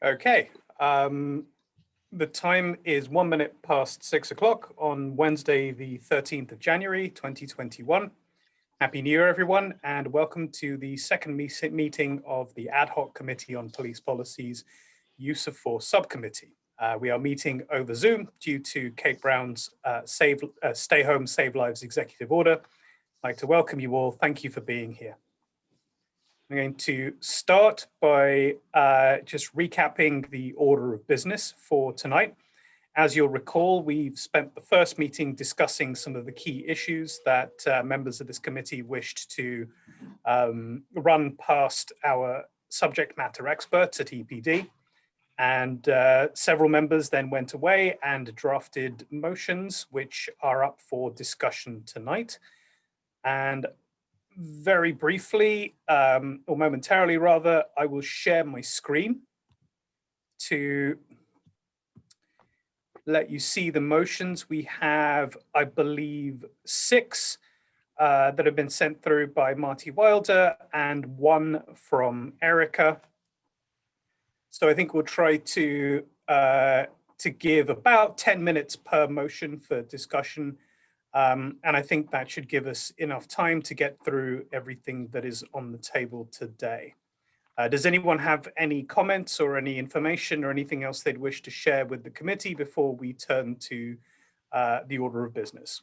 Okay, the time is 1 minute past 6 o'clock on Wednesday, the 13th of January, 2021. Happy New Year, everyone, and welcome to the second meeting of the Ad Hoc Committee on Police Policy's Use of Force Subcommittee. We are meeting over Zoom due to Kate Brown's Stay Home, Save Lives executive order. I'd like to welcome you all. Thank you for being here. I'm going to start by just recapping the order of business for tonight. As you'll recall, we've spent the first meeting discussing some of the key issues that members of this committee wished to run past our subject matter experts at EPD. And several members then went away and drafted motions which are up for discussion tonight. And very briefly, or momentarily rather, I will share my screen to let you see the motions. We have, I believe, 6 that have been sent through by Marty Wilder and 1 from Erica. So I think we'll try to give about 10 minutes per motion for discussion. And I think that should give us enough time to get through everything that is on the table today. Does anyone have any comments or any information or anything else they'd wish to share with the committee before we turn to the order of business?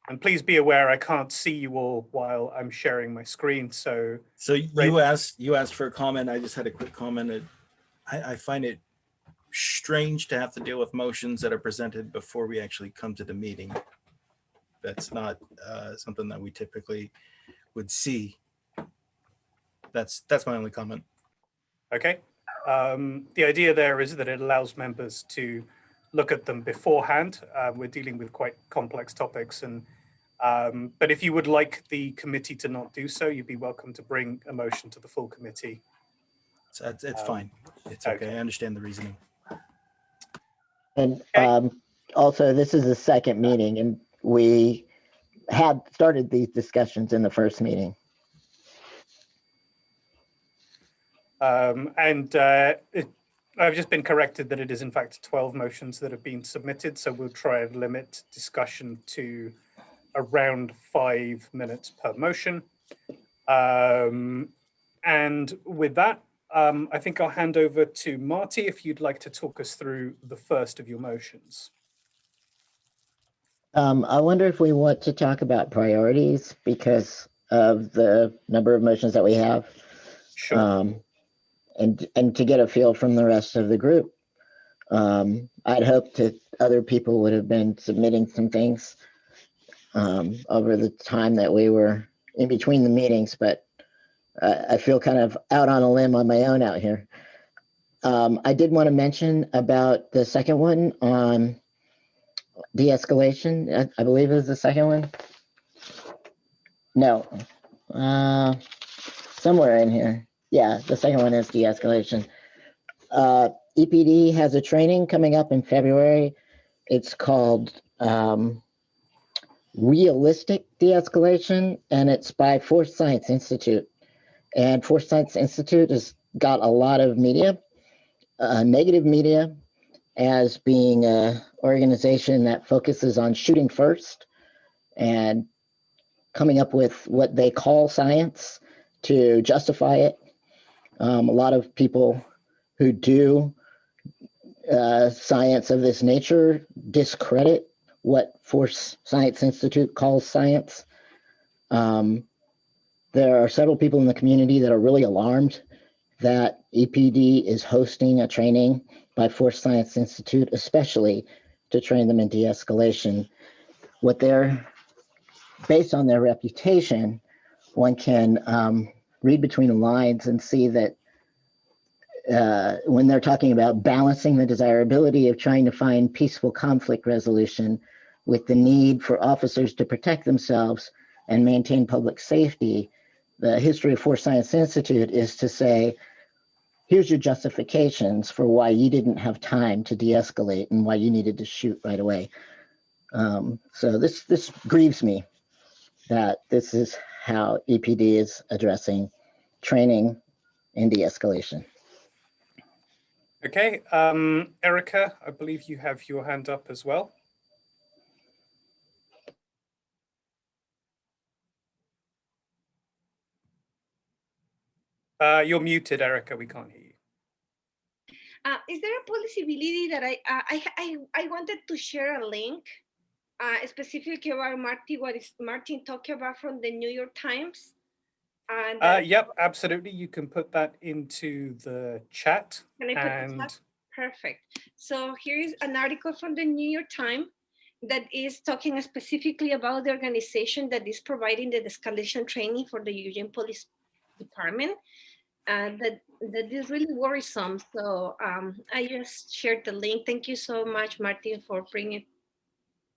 And please be aware, I can't see you all while I'm sharing my screen. So you asked for a comment. I just had a quick comment. I find it strange to have to deal with motions that are presented before we actually come to the meeting. That's not something that we typically would see. That's my only comment. Okay. The idea there is that it allows members to look at them beforehand. We're dealing with quite complex topics, and but if you would like the committee to not do so, you'd be welcome to bring a motion to the full committee. So it's fine. It's okay. I understand the reasoning. And also, this is the second meeting, and we had started these discussions in the first meeting. I've just been corrected that it is in fact 12 motions that have been submitted, so we'll try and limit discussion to around 5 minutes per motion. And with that, I think I'll hand over to Marty if you'd like to talk us through the first of your motions. I wonder if we want to talk about priorities because of the number of motions that we have. Sure. And to get a feel from the rest of the group. I'd hoped that other people would have been submitting some things over the time that we were in between the meetings, but I feel kind of out on a limb on my own out here. I did want to mention about the second one on de-escalation. I believe it was the second one. No, somewhere in here. Yeah, the second one is de-escalation. EPD has a training coming up in February. It's called Realistic De-escalation, and it's by Force Science Institute. And Force Science Institute has got a lot of media, negative media, as being an organization that focuses on shooting first and coming up with what they call science to justify it. A lot of people who do science of this nature discredit what Force Science Institute calls science. There are several people in the community that are really alarmed that EPD is hosting a training by Force Science Institute, especially to train them in de-escalation. What they're, based on their reputation, one can read between the lines and see that when they're talking about balancing the desirability of trying to find peaceful conflict resolution with the need for officers to protect themselves and maintain public safety, the history of Force Science Institute is to say, here's your justifications for why you didn't have time to de-escalate and why you needed to shoot right away. So this grieves me that this is how EPD is addressing training in de-escalation. Okay, Erica, I believe you have your hand up as well. You're muted, Erica, we can't hear you. Is there a possibility that I wanted to share a link specifically about what is Martin talking about from the New York Times? Yep, absolutely. You can put that into the chat. Can I put the chat? Perfect. So here is an article from the New York Times that is talking specifically about the organization that is providing the de-escalation training for the Eugene Police Department. That is really worrisome. So I just shared the link. Thank you so much, Martin, for bringing it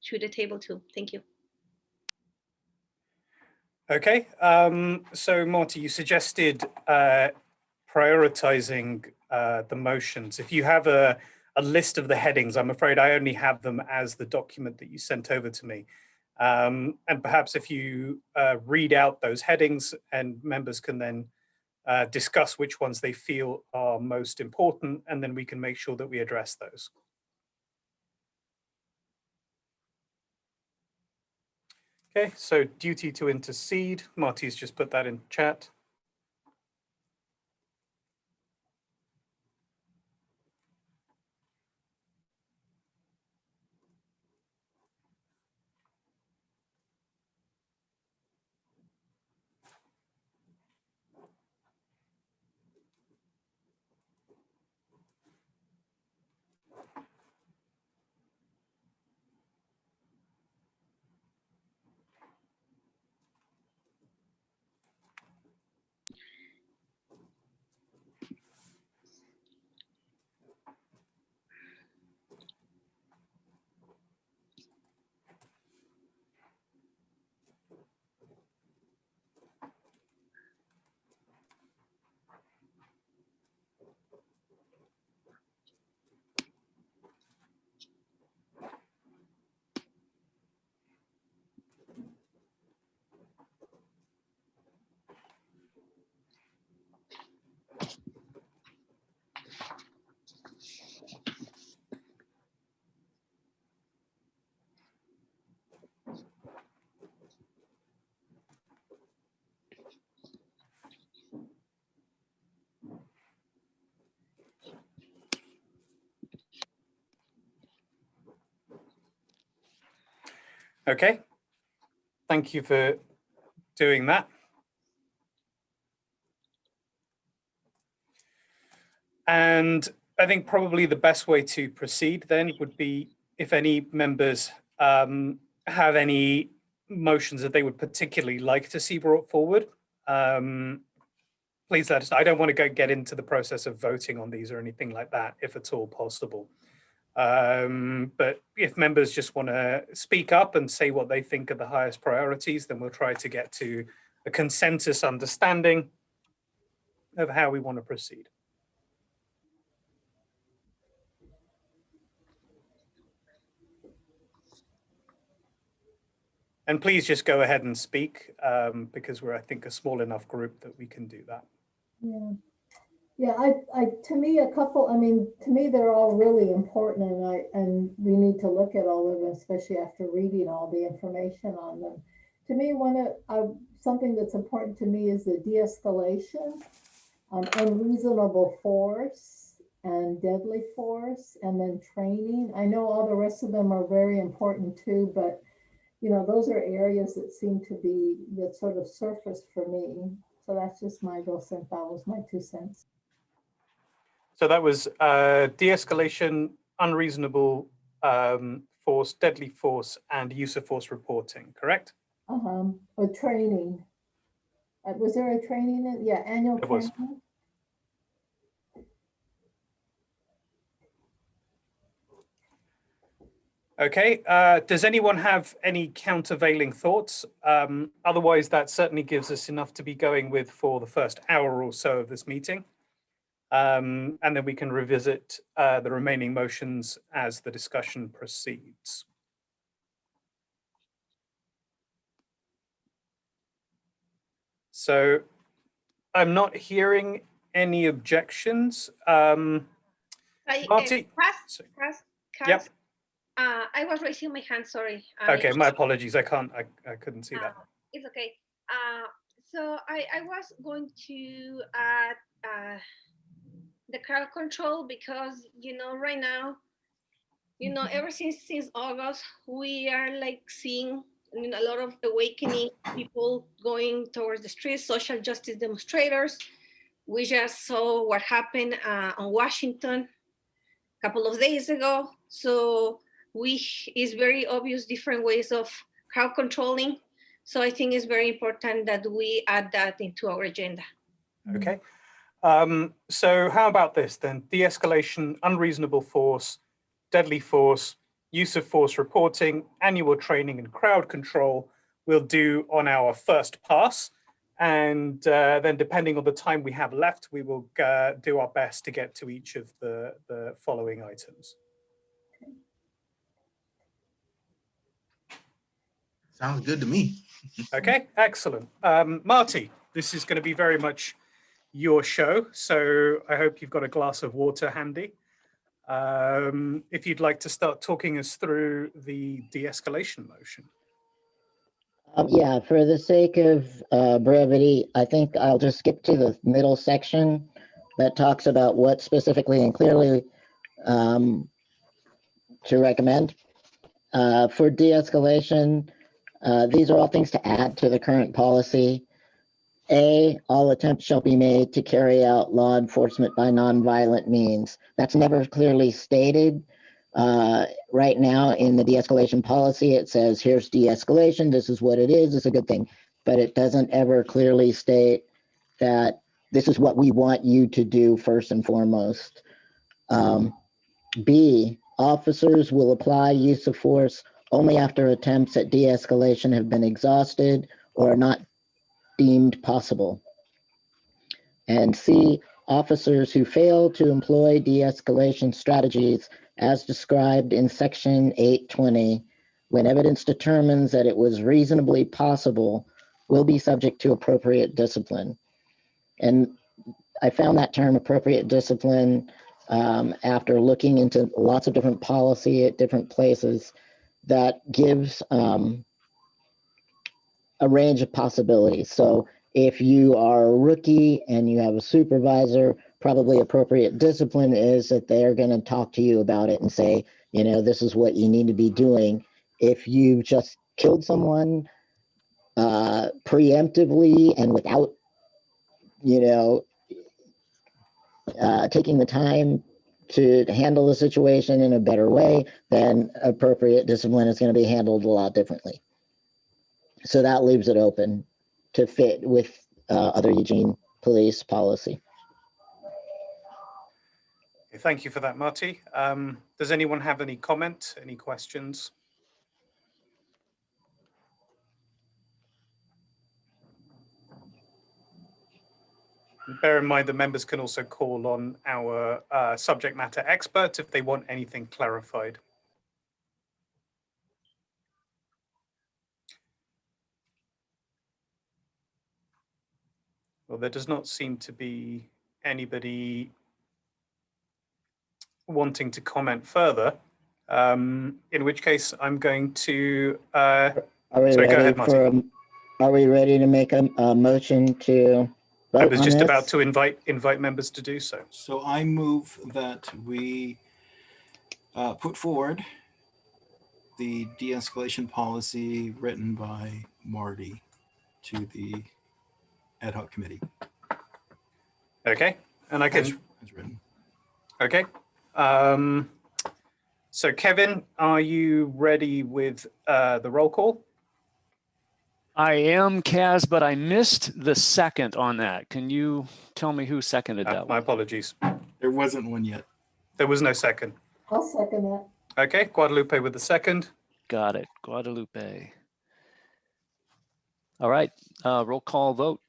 to the table too. Thank you. Okay, so Marty, you suggested prioritizing the motions. If you have a list of the headings, I'm afraid I only have them as the document that you sent over to me. And perhaps if you read out those headings, and members can then discuss which ones they feel are most important, and then we can make sure that we address those. Okay, so duty to intercede. Marty's just put that in chat. Okay, thank you for doing that. And I think probably the best way to proceed then would be if any members have any motions that they would particularly like to see brought forward, please let us know. I don't want to get into the process of voting on these or anything like that, if at all possible. But if members just want to speak up and say what they think are the highest priorities, then we'll try to get to a consensus understanding of how we want to proceed. And please just go ahead and speak because we're, I think, a small enough group that we can do that. Yeah. Yeah, to me, to me, they're all really important, and we need to look at all of them, especially after reading all the information on them. To me, something that's important to me is the de-escalation, unreasonable force, and deadly force, and then training. I know all the rest of them are very important too, but those are areas that seem to be that sort of surfaced for me. So that's just my dos centavos, my 2 cents. So that was de-escalation, unreasonable force, deadly force, and use of force reporting, correct? Or training. Was there a training? Yeah, annual training. Was. Okay, does anyone have any countervailing thoughts? Otherwise, that certainly gives us enough to be going with for the first hour or so of this meeting. And then we can revisit the remaining motions as the discussion proceeds. So I'm not hearing any objections? I, Marty? Cass, Yep. I was raising my hand, sorry. Okay, my apologies. I couldn't see that. It's okay. So I was going to add the crowd control because, right now, ever since August, we are like seeing a lot of awakening, people going towards the streets, social justice demonstrators. We just saw what happened on Washington a couple of days ago. So it's very obvious different ways of crowd controlling. So I think it's very important that we add that into our agenda. Okay. So how about this then? De-escalation, unreasonable force, deadly force, use of force reporting, annual training and crowd control we'll do on our first pass. And then depending on the time we have left, we will do our best to get to each of the following items. Sounds good to me. Okay, excellent. Marty, this is going to be very much your show, so I hope you've got a glass of water handy. If you'd like to start talking us through the de-escalation motion. Yeah, for the sake of brevity, I think I'll just skip to the middle section that talks about what specifically and clearly to recommend. For de-escalation, these are all things to add to the current policy. A, all attempts shall be made to carry out law enforcement by nonviolent means. That's never clearly stated. Right now in the de-escalation policy, it says, here's de-escalation, this is what it is, it's a good thing. But it doesn't ever clearly state that this is what we want you to do first and foremost. B, officers will apply use of force only after attempts at de-escalation have been exhausted or are not deemed possible. And C, officers who fail to employ de-escalation strategies as described in section 820, when evidence determines that it was reasonably possible, will be subject to appropriate discipline. And I found that term appropriate discipline after looking into lots of different policy at different places that gives a range of possibilities. So if you are a rookie and you have a supervisor, probably appropriate discipline is that they're going to talk to you about it and say, this is what you need to be doing. If you just killed someone preemptively and without, taking the time to handle the situation in a better way, then appropriate discipline is going to be handled a lot differently. So that leaves it open to fit with other Eugene police policy. Thank you for that, Marty. Does anyone have any comment, any questions? Bear in mind the members can also call on our subject matter expert if they want anything clarified. Well, there does not seem to be anybody wanting to comment further, in which case I'm going to... Are we sorry, ready go ahead, Marty. Are we ready to make a motion to vote I was just on about this? to invite members to do so. So I move that we put forward the de-escalation policy written by Marty to the ad hoc committee. Okay, and I can... As written. Okay. So Kevin, are you ready with the roll call? I am, Kaz, but I missed the second on that. Can you tell me who seconded that My one? apologies. There wasn't one yet. There was no second. I'll second that. Okay, Guadalupe with the second. Got it, Guadalupe. All right, roll call vote.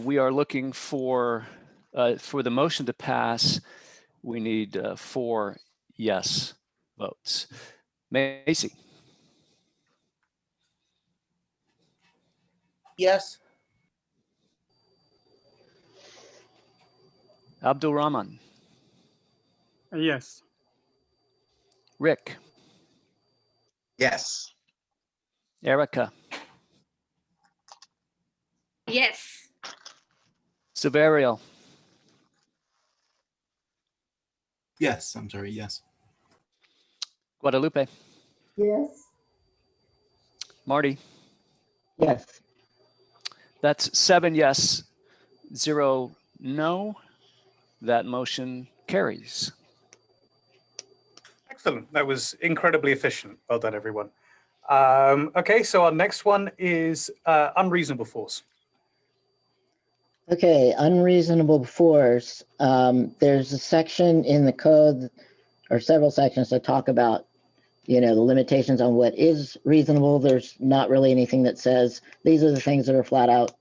We are looking for the motion to pass, we need 4 yes votes. Macy, Yes. Abdul Rahman, Yes. Rick, Yes. Erica, Yes. Silverio, Yes, I'm sorry, yes. Guadalupe, Yes. Marty. Yes. That's 7 yes, 0 no. That motion carries. Excellent. That was incredibly efficient. Well done, everyone. Okay, so our next one is Unreasonable Force. Okay, unreasonable force. There's a section in the code, or several sections that talk about, the limitations on what is reasonable. There's not really anything that says these are the things that are flat out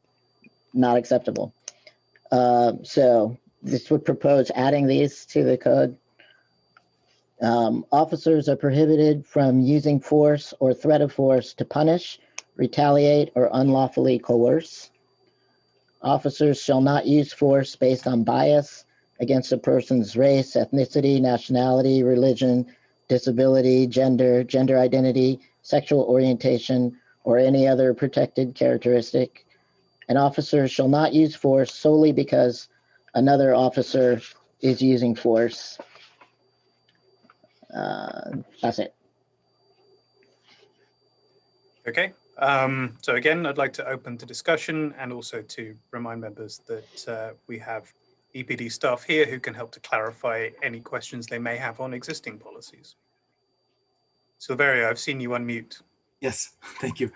not acceptable. So this would propose adding these to the code. Officers are prohibited from using force or threat of force to punish, retaliate, or unlawfully coerce. Officers shall not use force based on bias against a person's race, ethnicity, nationality, religion, disability, gender identity, sexual orientation, or any other protected characteristic. And officers shall not use force solely because another officer is using force. That's it. Okay. So again, I'd like to open to discussion and also to remind members that we have EPD staff here who can help to clarify any questions they may have on existing policies. Silverio, I've seen you unmute. Yes, thank you.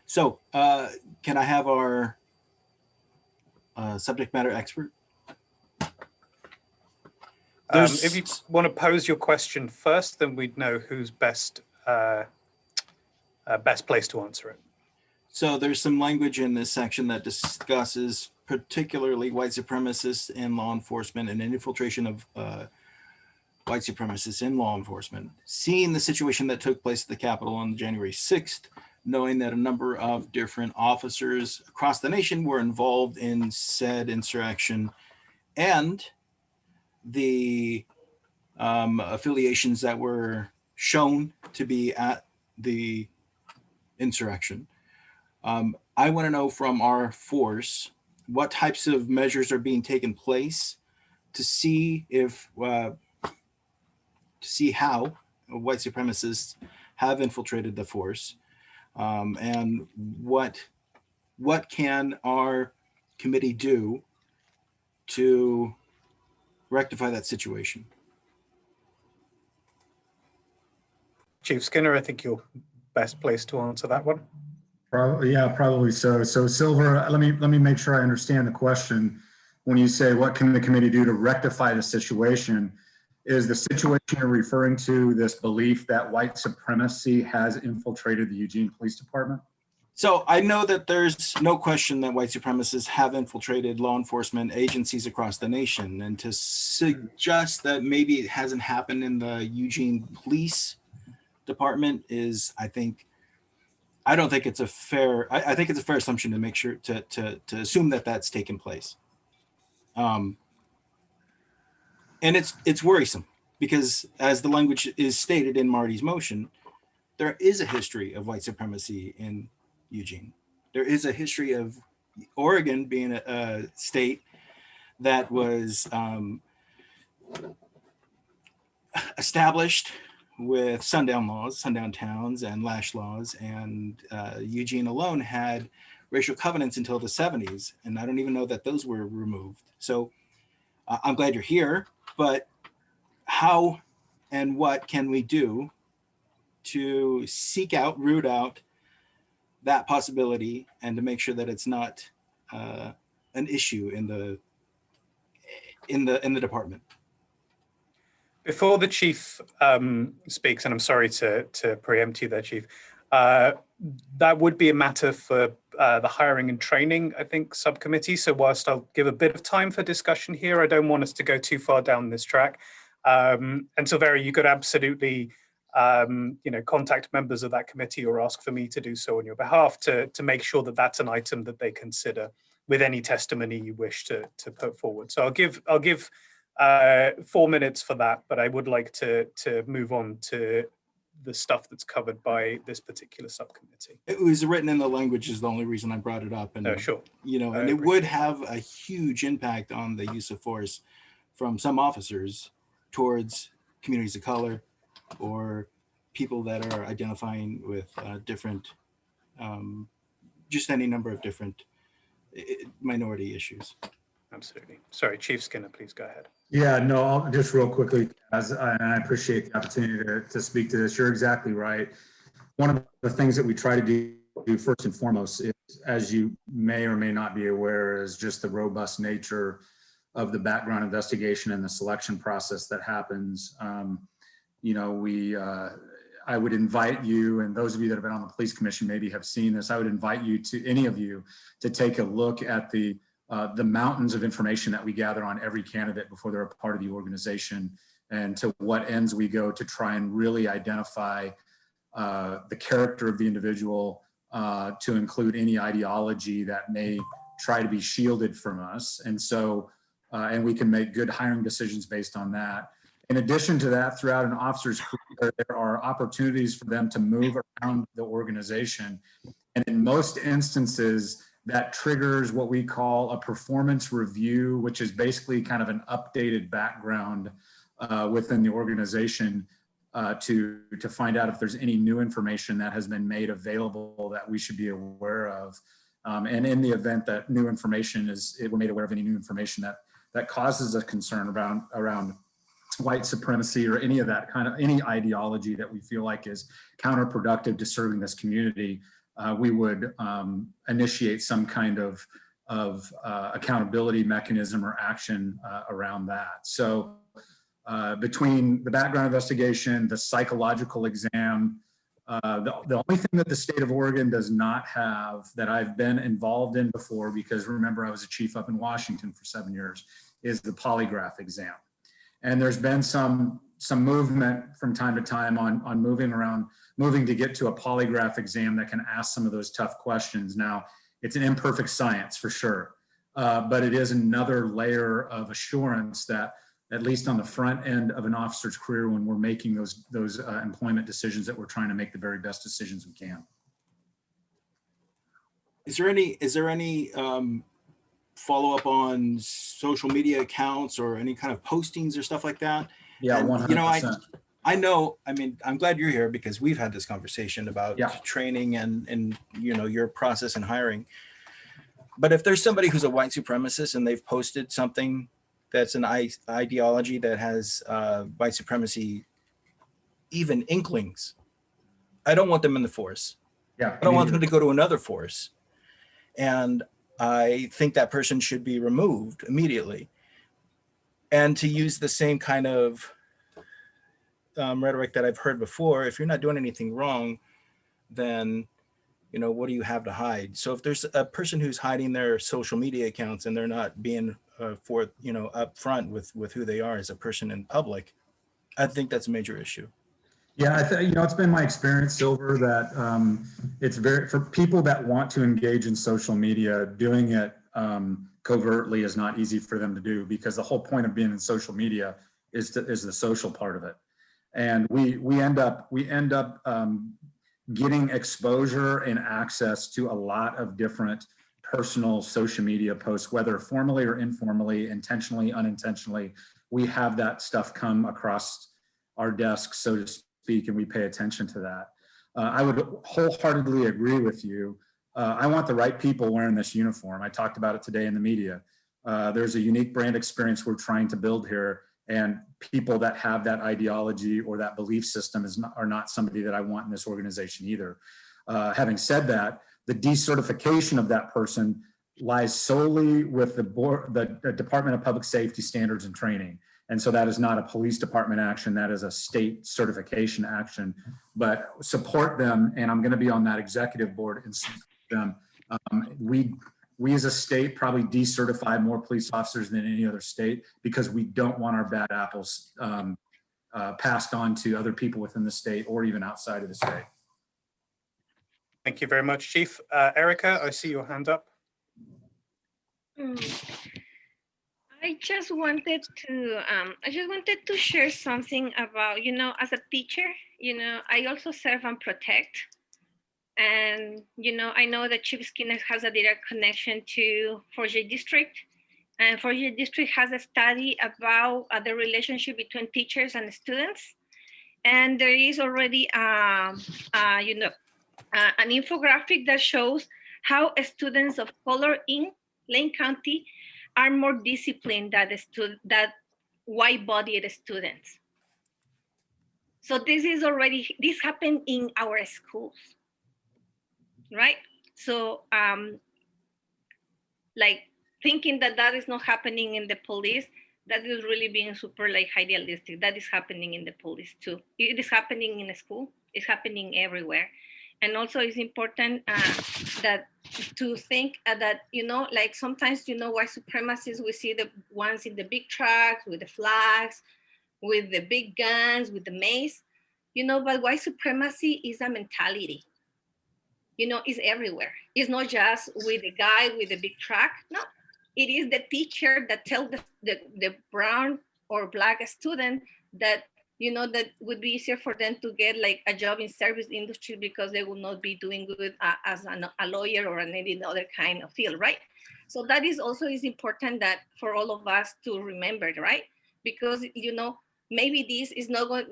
So can I have our subject matter expert? If you want to pose your question first, then we'd know who's best placed to answer it. So there's some language in this section that discusses particularly white supremacists in law enforcement and an infiltration of white supremacists in law enforcement. Seeing the situation that took place at the Capitol on January 6th, knowing that a number of different officers across the nation were involved in said insurrection, and the affiliations that were shown to be at the insurrection. I want to know from our force what types of measures are being taken place to see if to see how white supremacists have infiltrated the force, and what can our committee do to rectify that situation. Chief Skinner, I think you're best placed to answer that one. Probably so. So Silver, let me make sure I understand the question. When you say what can the committee do to rectify the situation, is the situation you're referring to this belief that white supremacy has infiltrated the Eugene Police Department? So I know that there's no question that white supremacists have infiltrated law enforcement agencies across the nation, and to suggest that maybe it hasn't happened in the Eugene Police Department is, I don't think it's a fair, I think it's a fair assumption to make sure to assume that that's taken place. And it's worrisome because, as the language is stated in Marty's motion, there is a history of white supremacy in Eugene. There is a history of Oregon being a state that was established with sundown laws, sundown towns, and lash laws, and Eugene alone had racial covenants until the 70s, and I don't even know that those were removed. So I'm glad you're here, but how and what can we do to seek out, root out that possibility, and to make sure that it's not an issue in the department? Before the chief speaks, and I'm sorry to preempt you there, Chief, that would be a matter for the hiring and training, I think, subcommittee. So whilst I'll give a bit of time for discussion here, I don't want us to go too far down this track. And Silverio, you could absolutely contact members of that committee or ask for me to do so on your behalf to make sure that that's an item that they consider with any testimony you wish to put forward. So I'll give 4 minutes for that, but I would like to move on to the stuff that's covered by this particular subcommittee. It was written in the language is the only reason I brought it up. And, Sure. you know, and it would have a huge impact on the use of force from some officers towards communities of color or people that are identifying with different, just any number of different minority issues. Absolutely. Sorry, Chief Skinner, please go ahead. Yeah, no, just real quickly, and I appreciate the opportunity to speak to this. You're exactly right. One of the things that we try to do first and foremost is, as you may or may not be aware, is just the robust nature of the background investigation and the selection process that happens. You know, I would invite you, and those of you that have been on the police commission maybe have seen this, I would invite you to, any of you, to take a look at the mountains of information that we gather on every candidate before they're a part of the organization, and to what ends we go to try and really identify the character of the individual, to include any ideology that may try to be shielded from us. And so, and we can make good hiring decisions based on that. In addition to that, throughout an officer's career, there are opportunities for them to move around the organization. And in most instances, that triggers what we call a performance review, which is basically kind of an updated background within the organization to find out if there's any new information that has been made available that we should be aware of. And in the event that new information we're made aware of any new information that causes a concern around white supremacy or any of that kind of, any ideology that we feel like is counterproductive to serving this community, we would initiate some kind of accountability mechanism or action around that. So between the background investigation, the psychological exam, the only thing that the state of Oregon does not have that I've been involved in before, because remember I was a chief up in Washington for 7 years, is the polygraph exam. And there's been some movement from time to time on moving to get to a polygraph exam that can ask some of those tough questions. Now, it's an imperfect science for sure, but it is another layer of assurance that, at least on the front end of an officer's career, when we're making those employment decisions, that we're trying to make the very best decisions we can. Is there any follow up on social media accounts or any kind of postings or stuff like that? Yeah, and, 100%. You know, I know, I mean, I'm glad you're here because we've had this conversation about training and, you know, your process in hiring. But if there's somebody who's a white supremacist and they've posted something that's an ideology that has white supremacy, even inklings, I don't want them in the force. Yeah, I don't want them to go to another force. And I think that person should be removed immediately. And to use the same kind of rhetoric that I've heard before, if you're not doing anything wrong, then, you know, what do you have to hide? So if there's a person who's hiding their social media accounts and they're not being upfront with who they are as a person in public, I think that's a major issue. Yeah, you know, it's been my experience, Silver, that it's for people that want to engage in social media, doing it covertly is not easy for them to do, because the whole point of being in social media is the social part of it. And we end up getting exposure and access to a lot of different personal social media posts, whether formally or informally, intentionally, unintentionally. We have that stuff come across our desks, so to speak, and we pay attention to that. I would wholeheartedly agree with you. I want the right people wearing this uniform. I talked about it today in the media. There's a unique brand experience we're trying to build here, and people that have that ideology or that belief system are not somebody that I want in this organization either. Having said that, the decertification of that person lies solely with the Department of Public Safety Standards and Training. And so that is not a police department action, that is a state certification action. But support them, and I'm going to be on that executive board and support them. We as a state probably decertify more police officers than any other state, because we don't want our bad apples passed on to other people within the state or even outside of the state. Thank you very much, Chief. Erica, I see your hand up. I just wanted to share something about, as a teacher, I also serve and protect. And, I know that Chief Skinner has a direct connection to 4J District. And 4J District has a study about the relationship between teachers and students. And there is already, an infographic that shows how students of color in Lane County are more disciplined than that white-bodied students. So this happened in our schools, right? So like thinking that is not happening in the police, that is really being super like idealistic. That is happening in the police too. It is happening in a school. It's happening everywhere. And also it's important that to think that, like sometimes, white supremacists, we see the ones in the big trucks with the flags, with the big guns, with the mace, but white supremacy is a mentality. Is everywhere. It's not just with the guy with the big truck. No, it is the teacher that tells the brown or black student that, that would be easier for them to get like a job in service industry because they will not be doing good as a lawyer or any other kind of field, right? So that is important that for all of us to remember, right? Because, maybe this is not going,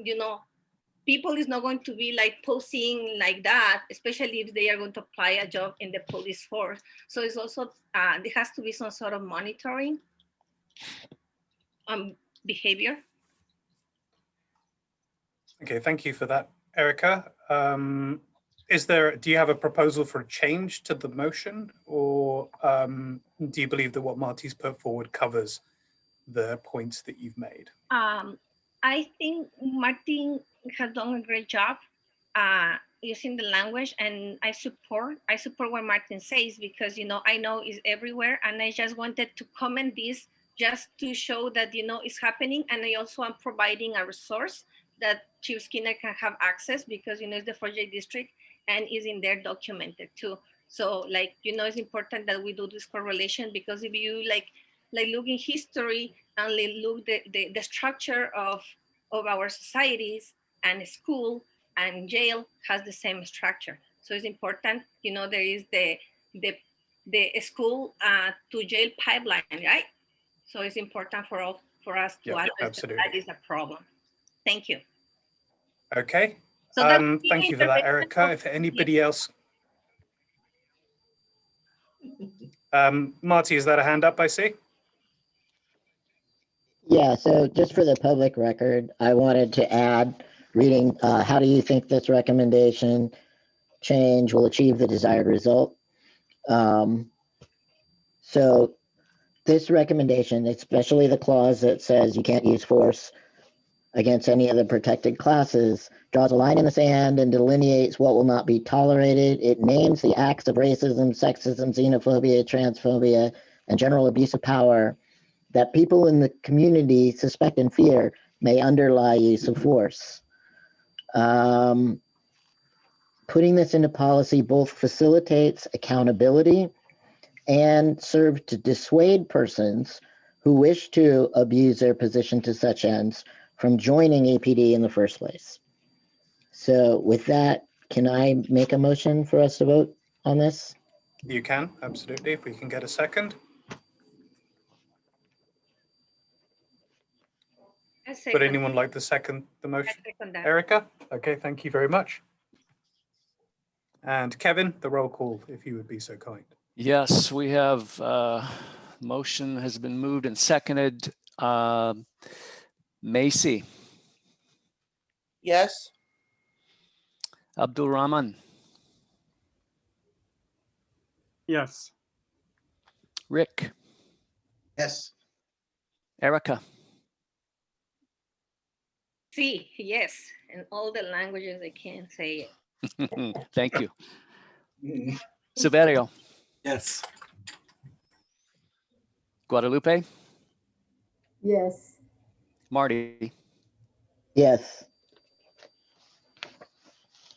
people is not going to be like posing like that, especially if they are going to apply a job in the police force. So it's also, there has to be some sort of monitoring behavior. Okay, thank you for that, Erica. Do you have a proposal for a change to the motion, or do you believe that what Marty's put forward covers the points that you've made? I think Martin has done a great job using the language, and I support what Martin says, because I know it's everywhere, and I just wanted to comment this just to show that it's happening. And I also am providing a resource that Chief Skinner can have access, because it's the 4J district and is in there documented too. So like it's important that we do this correlation, because if you like look in history and look the structure of our societies, and school and jail has the same structure. So it's important, there is the school to jail pipeline, right? So it's important for us to address that is a problem. Thank you. Okay. So thank you for that, Erica. If anybody else, Marty, is that a hand up I see? Yeah, so just for the public record, I wanted to add, reading, how do you think this recommendation change will achieve the desired result? So this recommendation, especially the clause that says you can't use force against any of the protected classes, draws a line in the sand and delineates what will not be tolerated. It names the acts of racism, sexism, xenophobia, transphobia, and general abuse of power that people in the community suspect and fear may underlie use of force. Putting this into policy both facilitates accountability and serves to dissuade persons who wish to abuse their position to such ends from joining APD in the first place. So with that, can I make a motion for us to vote on this? You can, absolutely, if we can get a second. Would anyone like to second the motion? Erica? Okay, thank you very much. And Kevin, the roll call, if you would be so kind. Yes, we have motion has been moved and seconded. Macy. Yes. Abdul Rahman. Yes. Rick. Yes. Erica. See, yes, in all the languages I can say it. Thank you. Silverio. Yes. Guadalupe. Yes. Marty. Yes.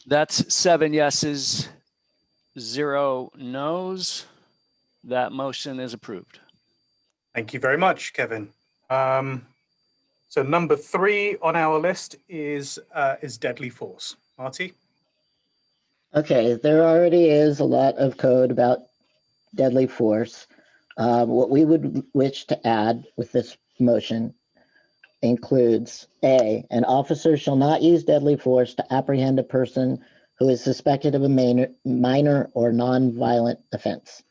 That's 7 yeses, 0 no's. That motion is approved. Thank you very much, Kevin. So number 3 on our list is deadly force. Marty? Okay, there already is a lot of code about deadly force. What we would wish to add with this motion includes A, an officer shall not use deadly force to apprehend a person who is suspected of a minor or non-violent offense.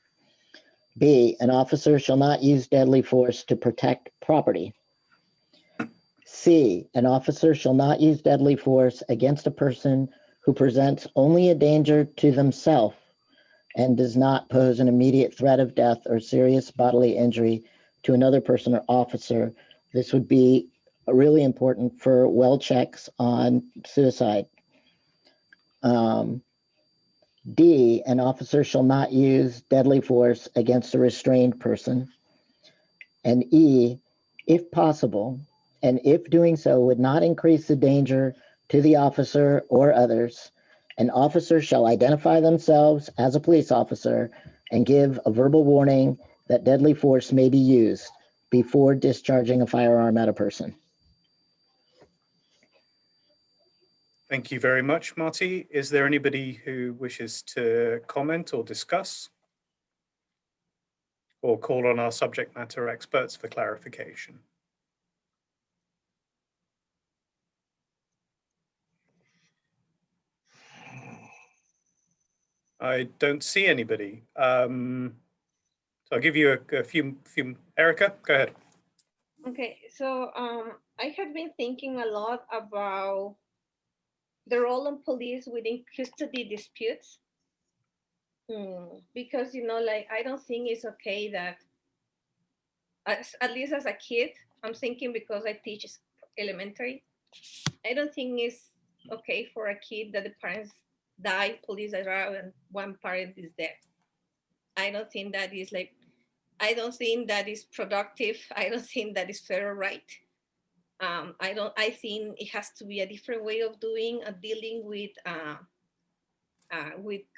B, an officer shall not use deadly force to protect property. C, an officer shall not use deadly force against a person who presents only a danger to themselves and does not pose an immediate threat of death or serious bodily injury to another person or officer. This would be really important for well checks on suicide. D, an officer shall not use deadly force against a restrained person. And E, if possible, and if doing so would not increase the danger to the officer or others, an officer shall identify themselves as a police officer and give a verbal warning that deadly force may be used before discharging a firearm at a person. Thank you very much, Marty. Is there anybody who wishes to comment or discuss? Or call on our subject matter experts for clarification? I don't see anybody. So I'll give you a few, Erica, go ahead. Okay, so I have been thinking a lot about the role of police within custody disputes. Because, like, I don't think it's okay that, at least as a kid, I'm thinking because I teach elementary, I don't think it's okay for a kid that the parents die, police arrive, and one parent is dead. I don't think that is I don't think that is productive. I don't think that is fair or right. I think it has to be a different way of dealing with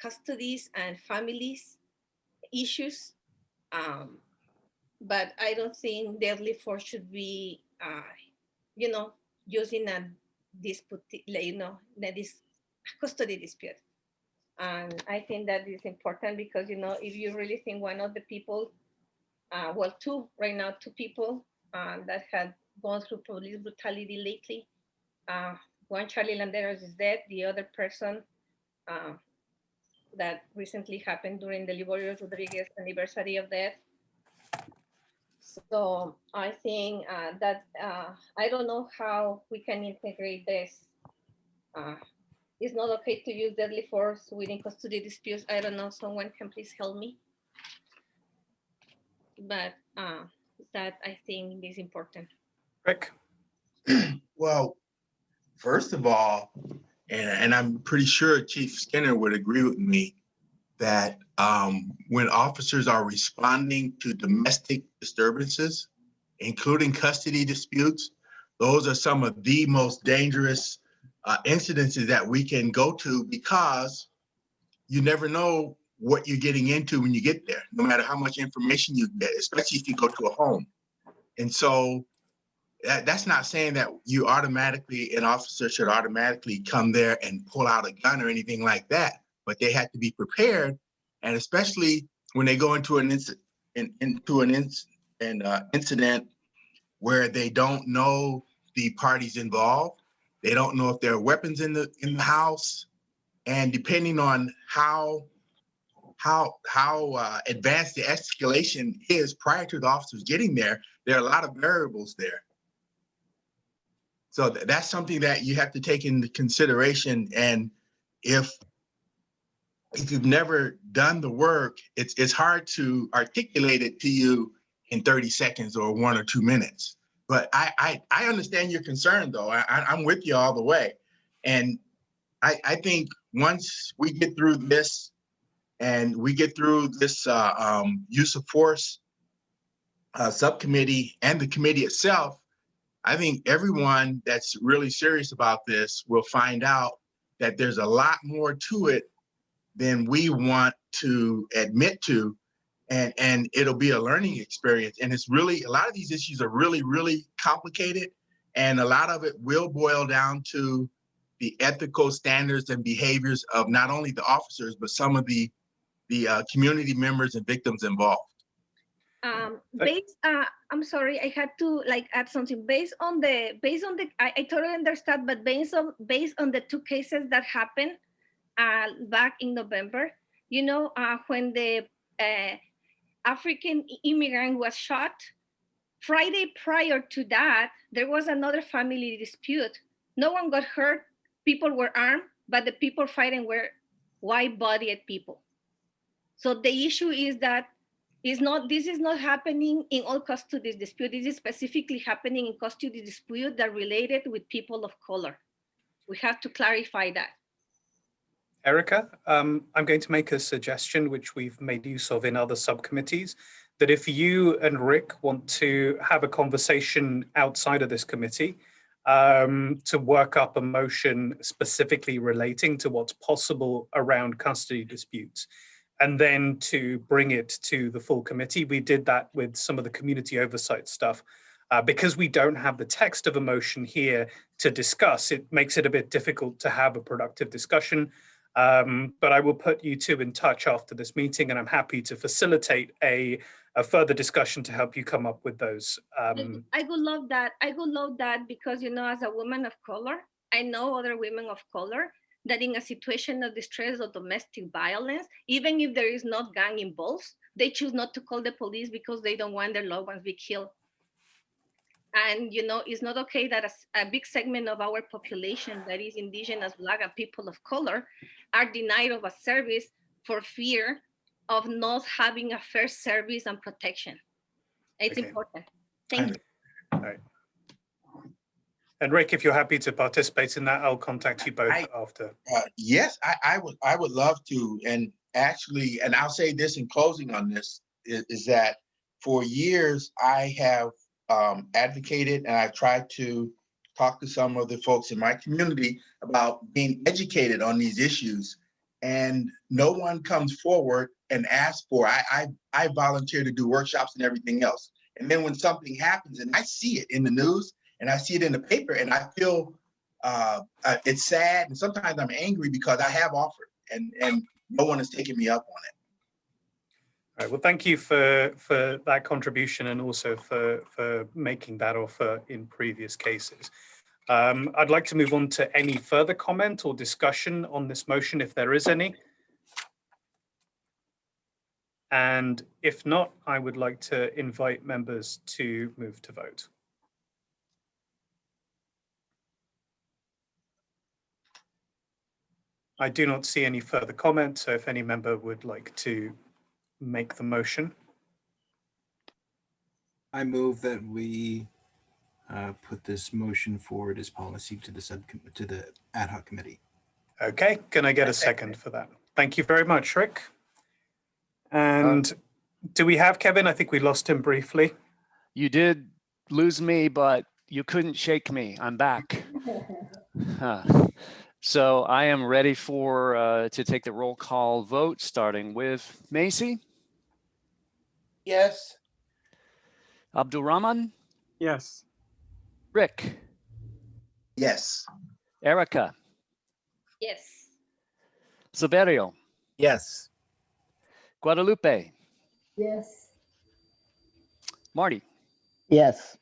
custodies and families issues. But I don't think deadly force should be, using a dispute, this custody dispute. And I think that is important because, if you really think one of the people, two people that had gone through police brutality lately. One, Charlie Landeros, is dead. The other person that recently happened during the Liborio Rodriguez anniversary of death. So I think that I don't know how we can integrate this. It's not okay to use deadly force within custody disputes. I don't know. Someone can please help me. But that I think is important. Rick? Well, first of all, and I'm pretty sure Chief Skinner would agree with me that when officers are responding to domestic disturbances, including custody disputes, those are some of the most dangerous incidences that we can go to because you never know what you're getting into when you get there, no matter how much information you get, especially if you go to a home. And so that's not saying that an officer should automatically come there and pull out a gun or anything like that, but they have to be prepared. And especially when they go into an incident where they don't know the parties involved, they don't know if there are weapons in the house, and depending on how advanced the escalation is prior to the officers getting there, there are a lot of variables there. So that's something that you have to take into consideration. And if you've never done the work, it's hard to articulate it to you in 30 seconds or 1 or 2 minutes. But I understand your concern, though. I'm with you all the way. And I think once we get through this and we get through this use of force subcommittee and the committee itself, I think everyone that's really serious about this will find out that there's a lot more to it than we want to admit to. and it'll be a learning experience. And it's really, a lot of these issues are really, really complicated. And a lot of it will boil down to the ethical standards and behaviors of not only the officers, but some of the community members and victims involved. I'm sorry, I had to add something based on the, I totally understand, but based on the two cases that happened back in November, you know, when the African immigrant was shot, Friday prior to that, there was another family dispute. No one got hurt, people were armed, but the people fighting were white-bodied people. So the issue is that this is not happening in all custody dispute. This is specifically happening in custody dispute that related with people of color. We have to clarify that. Erica, I'm going to make a suggestion, which we've made use of in other subcommittees, that if you and Rick want to have a conversation outside of this committee to work up a motion specifically relating to what's possible around custody disputes, and then to bring it to the full committee. We did that with some of the community oversight stuff. Because we don't have the text of a motion here to discuss, it makes it a bit difficult to have a productive discussion. But I will put you two in touch after this meeting, and I'm happy to facilitate a further discussion to help you come up with those. I would love that. I would love that because, you know, as a woman of color, I know other women of color that in a situation of distress or domestic violence, even if there is not gang involved, they choose not to call the police because they don't want their loved ones be killed. And, you know, it's not okay that a big segment of our population that is indigenous, Black, and people of color are denied of a service for fear of not having a fair service and protection. It's important. Thank you. All right. And Rick, if you're happy to participate in that, I'll contact you both after. Yes, I would love to. And actually, and I'll say this in closing on this, is that for years I have advocated, and I've tried to talk to some of the folks in my community about being educated on these issues, and no one comes forward and asks for. I volunteer to do workshops and everything else, and then when something happens and I see it in the news and I see it in the paper, and I feel it's sad, and sometimes I'm angry because I have offered and no one has taken me up on it. All right, well, thank you for that contribution, and also for making that offer in previous cases. I'd like to move on to any further comment or discussion on this motion, if there is any. And if not, I would like to invite members to move to vote. I do not see any further comment, so if any member would like to make the motion. I move that we put this motion forward as policy to the ad hoc committee. Okay, can I get a second for that? Thank you very much, Rick. And do we have Kevin? I think we lost him briefly. You did lose me, but you couldn't shake me. I'm back. So I am ready to take the roll call vote, starting with Macy. Yes. Abdulrahman. Yes. Rick. Yes. Erica. Yes. Silverio. Yes. Guadalupe. Yes. Marty. Yes.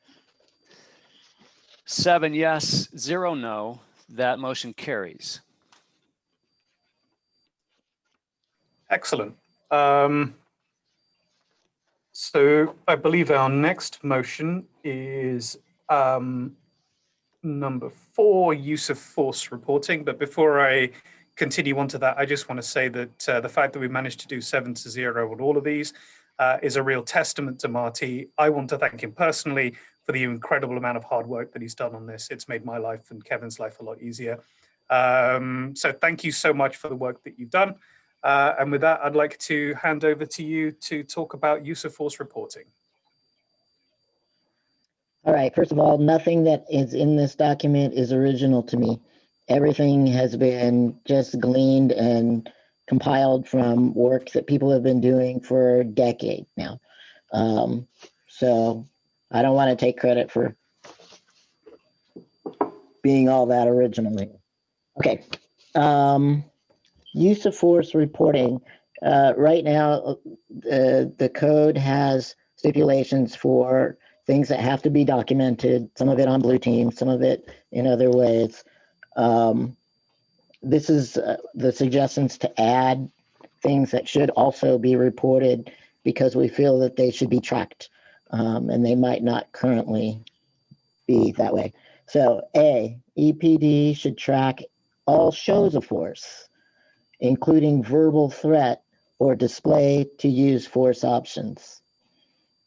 7 yes, 0 no. That motion carries. Excellent. So I believe our next motion is number 4, use of force reporting. But before I continue on to that, I just want to say that the fact that we managed to do 7-0 on all of these is a real testament to Marty. I want to thank him personally for the incredible amount of hard work that he's done on this. It's made my life and Kevin's life a lot easier. So thank you so much for the work that you've done. And with that, I'd like to hand over to you to talk about use of force reporting. All right. First of all, nothing that is in this document is original to me. Everything has been just gleaned and compiled from work that people have been doing for a decade now. So I don't want to take credit for being all that originally. Okay. Use of force reporting. Right now, the code has stipulations for things that have to be documented, some of it on blue team, some of it in other ways. This is the suggestions to add things that should also be reported because we feel that they should be tracked, and they might not currently be that way. So A, EPD should track all shows of force, including verbal threat or display to use force options.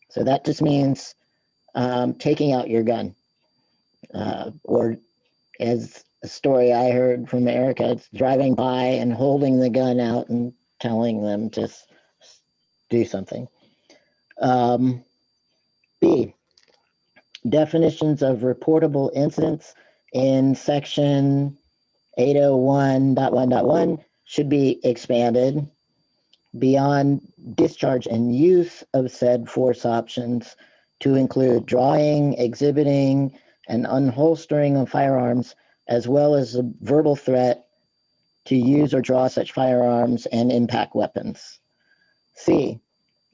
So that just means taking out your gun, or as a story I heard from Erica, it's driving by and holding the gun out and telling them to do something. B, definitions of reportable incidents in section 801.1.1 should be expanded beyond discharge and use of said force options to include drawing, exhibiting, and unholstering of firearms, as well as a verbal threat to use or draw such firearms and impact weapons. C,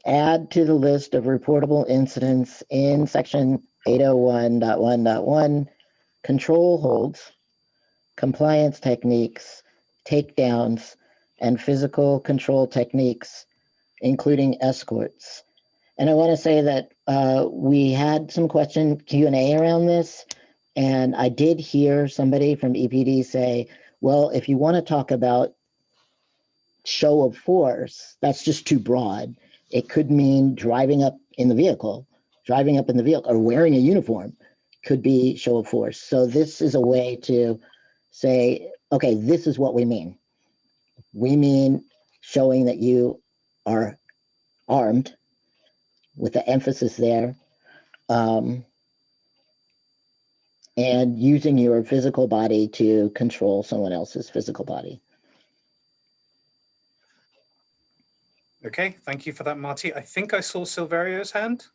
add to the list of reportable incidents in section 801.1.1 control holds, compliance techniques, takedowns, and physical control techniques, including escorts. And I want to say that we had some Q&A around this, and I did hear somebody from EPD say, well, if you want to talk about show of force, that's just too broad. It could mean driving up in the vehicle, or wearing a uniform could be show of force. So this is a way to say, okay, this is what we mean. We mean showing that you are armed, with the emphasis there, and using your physical body to control someone else's physical body. Okay, thank you for that, Marty. I think I saw Silverio's hand.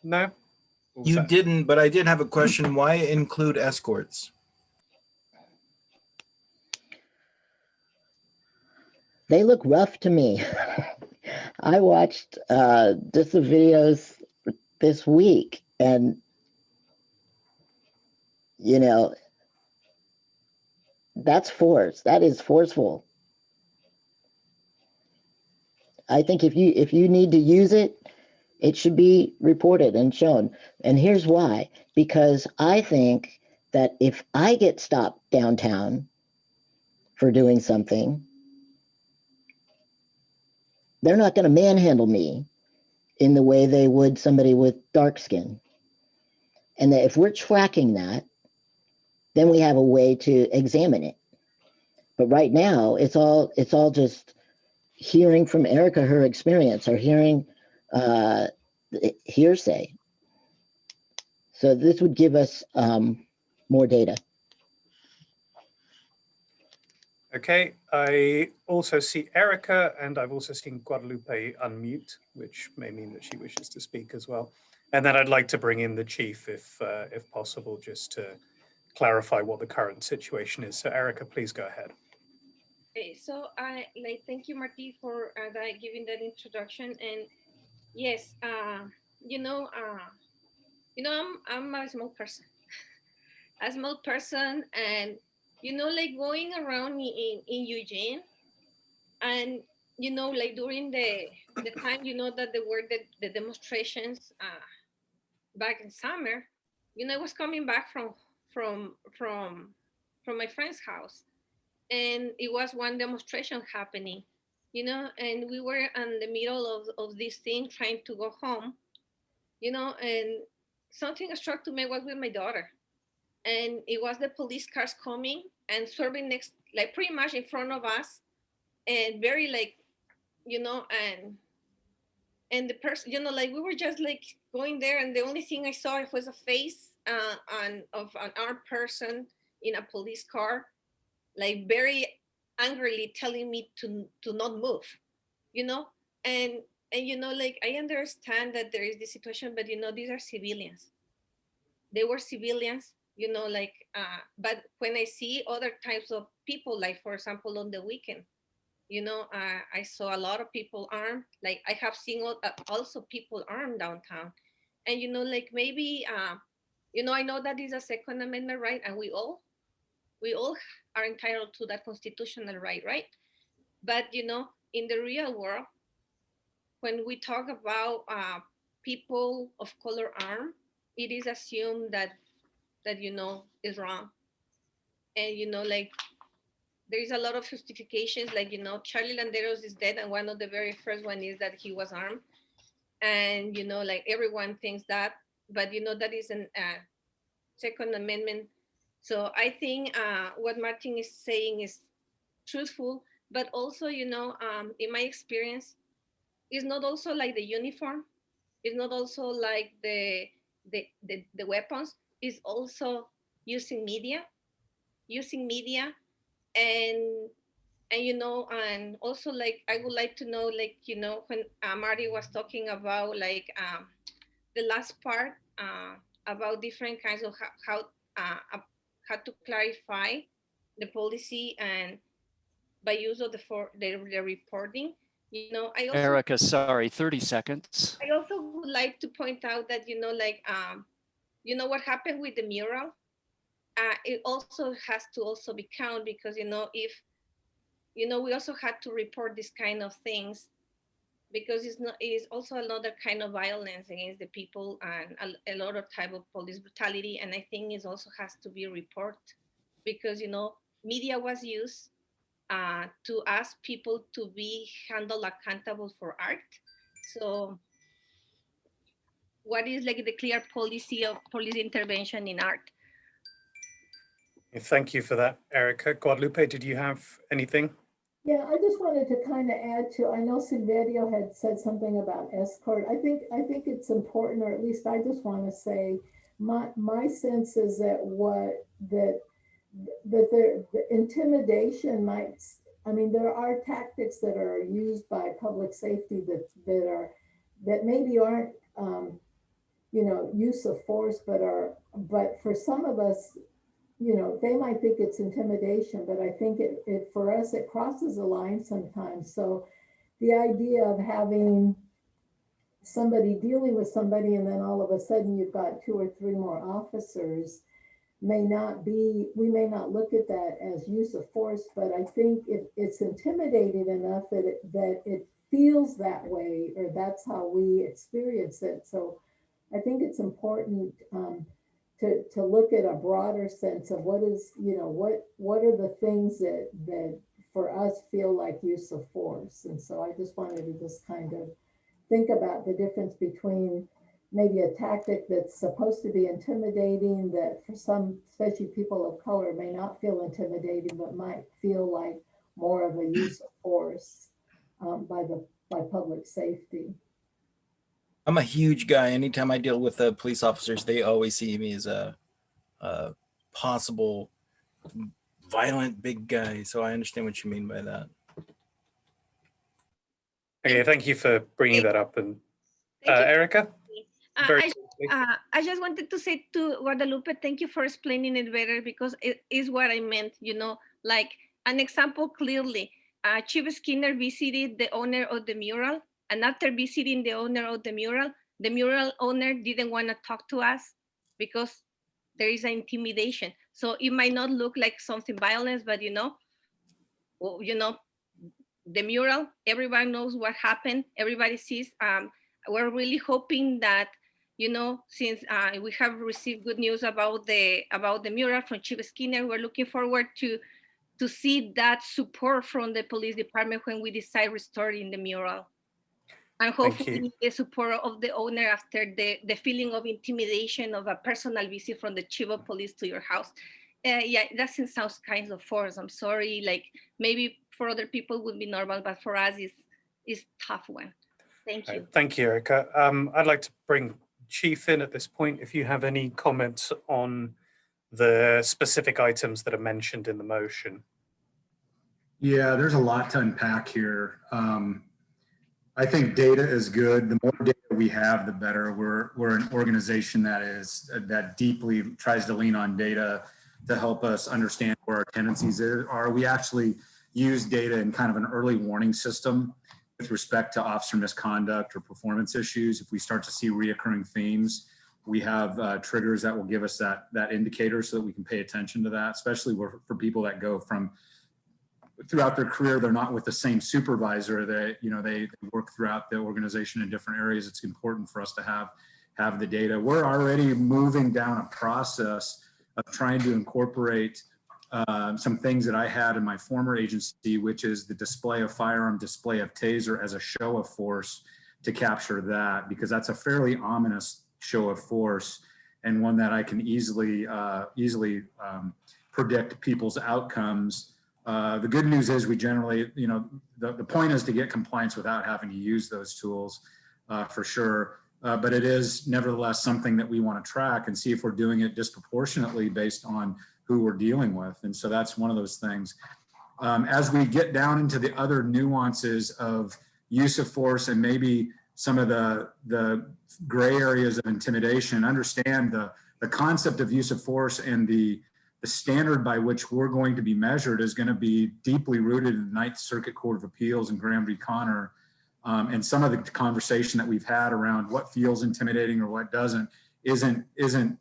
No? You didn't, but I did have a question. Why include escorts? They look rough to me. I watched just the videos this week, and you know, that's force. That is forceful. I think if you need to use it, it should be reported and shown. And here's why. Because I think that if I get stopped downtown for doing something, they're not going to manhandle me in the way they would somebody with dark skin. And that if we're tracking that, then we have a way to examine it. But right now, it's all just hearing from Erica her experience, or hearing hearsay. So this would give us more data. Okay, I also see Erica, and I've also seen Guadalupe unmute, which may mean that she wishes to speak as well. And then I'd like to bring in the chief, if possible, just to clarify what the current situation is. So Erica, please go ahead. Okay, so I thank you, Marty, for giving that introduction. And yes, I'm a small person, and going around in Eugene, and during the time that there were the demonstrations back in summer, I was coming back from my friend's house, and it was one demonstration happening, and we were in the middle of this thing trying to go home, and something struck to me. Was with my daughter, and it was the police cars coming and swerving next, pretty much in front of us, and very and the person, we were just going there, and the only thing I saw was a face of an armed person in a police car, very angrily telling me to not move, you know, and you know, like I understand that there is this situation, but you know, these are civilians. They were civilians, you know, like, but when I see other types of people, like for example, on the weekend, you know, I saw a lot of people armed. Like I have seen also people armed downtown, and you know, like maybe, you know, I know that is a Second Amendment right, and we all are entitled to that constitutional right, right? But you know, in the real world, when we talk about people of color armed, it is assumed that you know is wrong, and you know, like there is a lot of justifications, like you know, Charlie Landeros is dead, and one of the very first one is that he was armed, and you know, like everyone thinks that, but you know, that is an Second Amendment. So I think what Martin is saying is truthful, but also, you know, in my experience, it's not also like the uniform, it's not also like the weapons, it's also using media, and you know, and also like I would like to know, like you know, when Marty was talking about like the last part about different kinds of how to clarify the policy and by use of the reporting. You know, Erica, sorry, 30 seconds. I also would like to point out that you know, like you know what happened with the mural. It also has to also be counted because you know, if you know, we also had to report this kind of things because it's also another kind of violence against the people and a lot of type of police brutality, and I think it also has to be reported because you know, media was used to ask people to be handled accountable for art. So what is like the clear policy of police intervention in art? Thank you for that, Erica. Guadalupe, did you have anything? Yeah, I just wanted to kind of add to, I know Silverio had said something about escort. I think it's important, or at least I just want to say, my sense is that that there, the intimidation might, I mean, there are tactics that are used by public safety that maybe aren't, you know, use of force, but for some of us, you know, they might think it's intimidation, but I think it for us, it crosses a line sometimes. So the idea of having somebody dealing with somebody and then all of a sudden you've got 2 or 3 more officers may not be, we may not look at that as use of force, but I think it's intimidating enough that it feels that way, or that's how we experience it. So I think it's important to look at a broader sense of what is, you know, what are the things that for us feel like use of force. And so I just wanted to just kind of think about the difference between maybe a tactic that's supposed to be intimidating that for some, especially people of color, may not feel intimidating, but might feel like more of a use of force by public safety. I'm a huge guy. Anytime I deal with police officers, they always see me as a possible violent big guy. So I understand what you mean by that. Okay, thank you for bringing that up. And Erica? I just wanted to say to Guadalupe, thank you for explaining it better because it is what I meant, you know, like an example clearly. Chief Skinner visited the owner of the mural, and after visiting the owner of the mural owner didn't want to talk to us because there is an intimidation. So it might not look like something violence, but you know, the mural, everybody knows what happened. Everybody sees. We're really hoping that, you know, since we have received good news about the mural from Chief Skinner, we're looking forward to see that support from the police department when we decide restoring the mural. And hopefully the support of the owner after the feeling of intimidation of a personal visit from the chief of police to your house. Yeah, that doesn't sound kind of force. I'm sorry, like maybe for other people would be normal, but for us is tough one. Thank you. Thank you, Erica. I'd like to bring Chief in at this point. If you have any comments on the specific items that are mentioned in the motion. Yeah, there's a lot to unpack here. I think data is good. The more data we have, the better. We're an organization that deeply tries to lean on data to help us understand where our tendencies are. We actually use data in kind of an early warning system with respect to officer misconduct or performance issues. If we start to see reoccurring themes, we have triggers that will give us that indicator so that we can pay attention to that, especially for people that go from throughout their career, they're not with the same supervisor. They work throughout the organization in different areas. It's important for us to have the data. We're already moving down a process of trying to incorporate some things that I had in my former agency, which is the display of firearm, display of taser as a show of force, to capture that, because that's a fairly ominous show of force and one that I can easily predict people's outcomes. The good news is we generally, the point is to get compliance without having to use those tools for sure. But it is nevertheless something that we want to track and see if we're doing it disproportionately based on who we're dealing with. And so that's one of those things. As we get down into the other nuances of use of force and maybe some of the gray areas of intimidation, understand the concept of use of force and the standard by which we're going to be measured is going to be deeply rooted in the Ninth Circuit Court of Appeals and Graham v. Connor. And some of the conversation that we've had around what feels intimidating or what doesn't isn't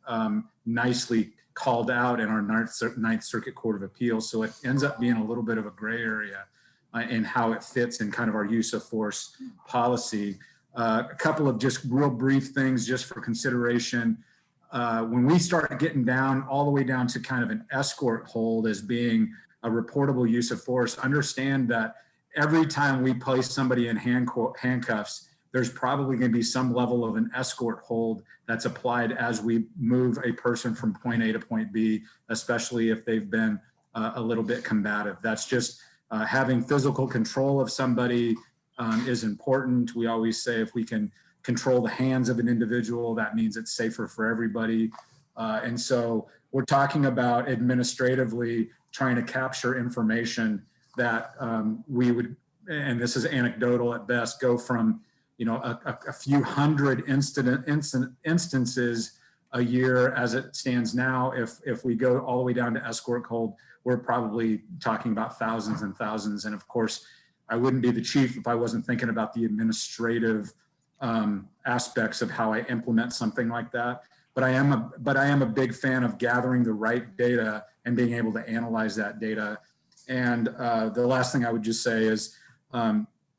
nicely called out in our Ninth Circuit Court of Appeals. So it ends up being a little bit of a gray area in how it fits in kind of our use of force policy. A couple of just real brief things just for consideration. When we start getting down all the way down to kind of an escort hold as being a reportable use of force, understand that every time we place somebody in handcuffs, there's probably going to be some level of an escort hold that's applied as we move a person from point A to point B, especially if they've been a little bit combative. That's just having physical control of somebody is important. We always say if we can control the hands of an individual, that means it's safer for everybody. And so we're talking about administratively trying to capture information that we would, and this is anecdotal at best, go from a few hundred instances a year as it stands now. If we go all the way down to escort hold, we're probably talking about thousands and thousands. And of course, I wouldn't be the chief if I wasn't thinking about the administrative aspects of how I implement something like that. But I am a big fan of gathering the right data and being able to analyze that data. And the last thing I would just say is,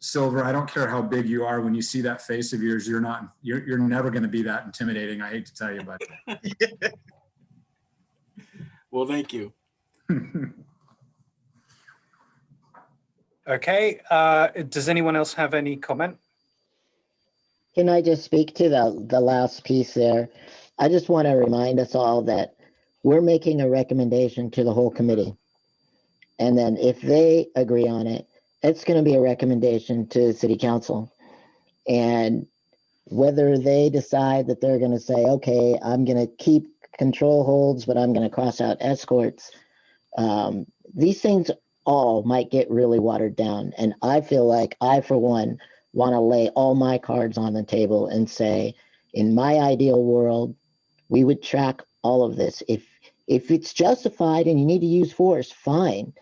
Silver, I don't care how big you are. When you see that face of yours, you're never going to be that intimidating. I hate to tell you, buddy. Well, thank you. Okay. Does anyone else have any comment? Can I just speak to the last piece there? I just want to remind us all that we're making a recommendation to the whole committee. And then if they agree on it, it's going to be a recommendation to city council. And whether they decide that they're going to say, okay, I'm going to keep control holds, but I'm going to cross out escorts, these things all might get really watered down. And I feel like I, for one, want to lay all my cards on the table and say, in my ideal world, we would track all of this. If it's justified and you need to use force, fine.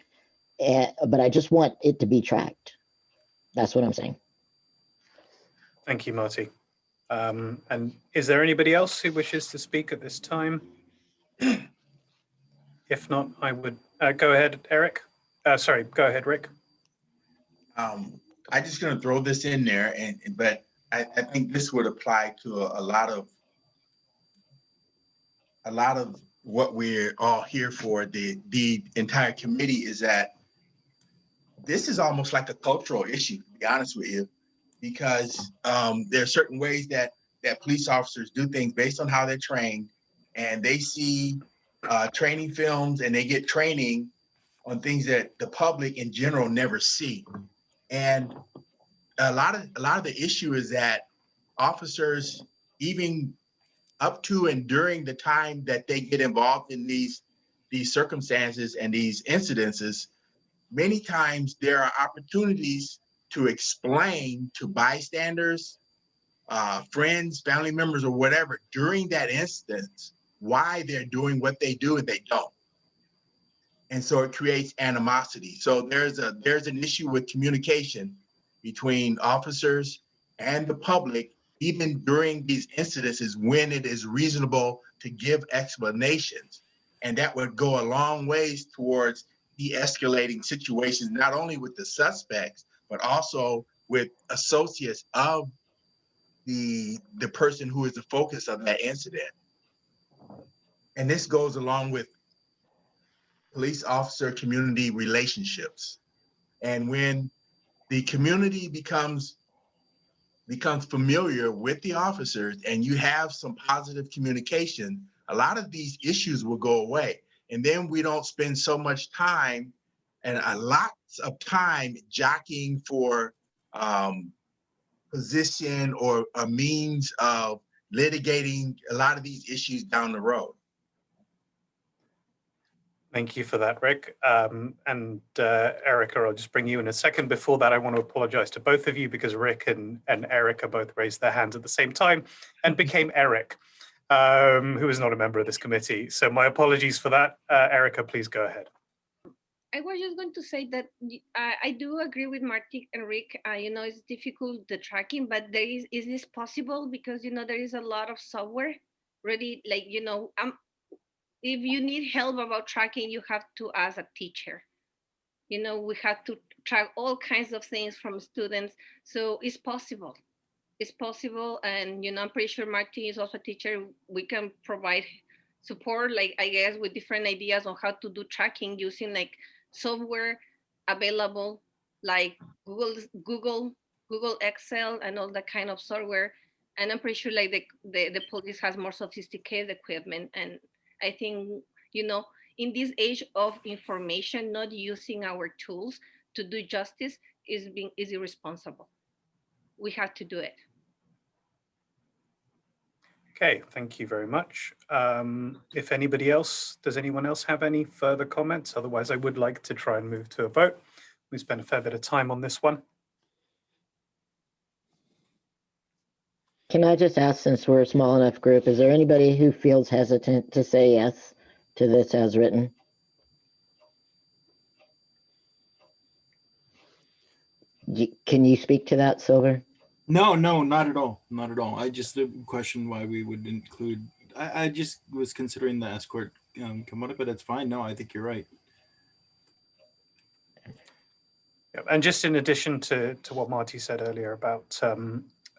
But I just want it to be tracked. That's what I'm saying. Thank you, Marty. And is there anybody else who wishes to speak at this time? If not, I would go ahead, Eric. Sorry, go ahead, Rick. I'm just going to throw this in there, but I think this would apply to a lot of what we're all here for. The entire committee is that this is almost like a cultural issue, to be honest with you, because there are certain ways that police officers do things based on how they're trained, and they see training films and they get training on things that the public in general never see. And a lot of the issue is that officers, even up to and during the time that they get involved in these circumstances and these incidences, many times there are opportunities to explain to bystanders, friends, family members, or whatever during that instance why they're doing what they do and they don't. And so it creates animosity. So there's an issue with communication between officers and the public, even during these incidences when it is reasonable to give explanations. And that would go a long ways towards de-escalating situations, not only with the suspects, but also with associates of the person who is the focus of that incident. And this goes along with police officer community relationships. And when the community becomes familiar with the officers and you have some positive communication, a lot of these issues will go away. And then we don't spend so much time and lots of time jockeying for position or a means of litigating a lot of these issues down the road. Thank you for that, Rick. Erica, I'll just bring you in a second. Before that, I want to apologize to both of you because Rick and Erica both raised their hands at the same time and became Eric, who is not a member of this committee. So my apologies for that. Erica, please go ahead. I was just going to say that I do agree with Marty and Rick. It's difficult, the tracking, but is this possible? Because, there is a lot of software ready, like, if you need help about tracking, you have to ask a teacher. We have to track all kinds of things from students. So it's possible. It's possible. And, I'm pretty sure Marty is also a teacher. We can provide support, like, I guess, with different ideas on how to do tracking using like software available, like Google Excel and all that kind of software. And I'm pretty sure like the police has more sophisticated equipment. And I think, in this age of information, not using our tools to do justice is irresponsible. We have to do it. Okay, thank you very much. If anybody else, does anyone else have any further comments? Otherwise, I would like to try and move to a vote. We spent a fair bit of time on this one. Can I just ask, since we're a small enough group, is there anybody who feels hesitant to say yes to this as written? Can you speak to that, Silver? No, not at all. Not at all. I just questioned why we would include, I just was considering the escort component, but it's fine. No, I think you're right. Yeah, and just in addition to what Marty said earlier about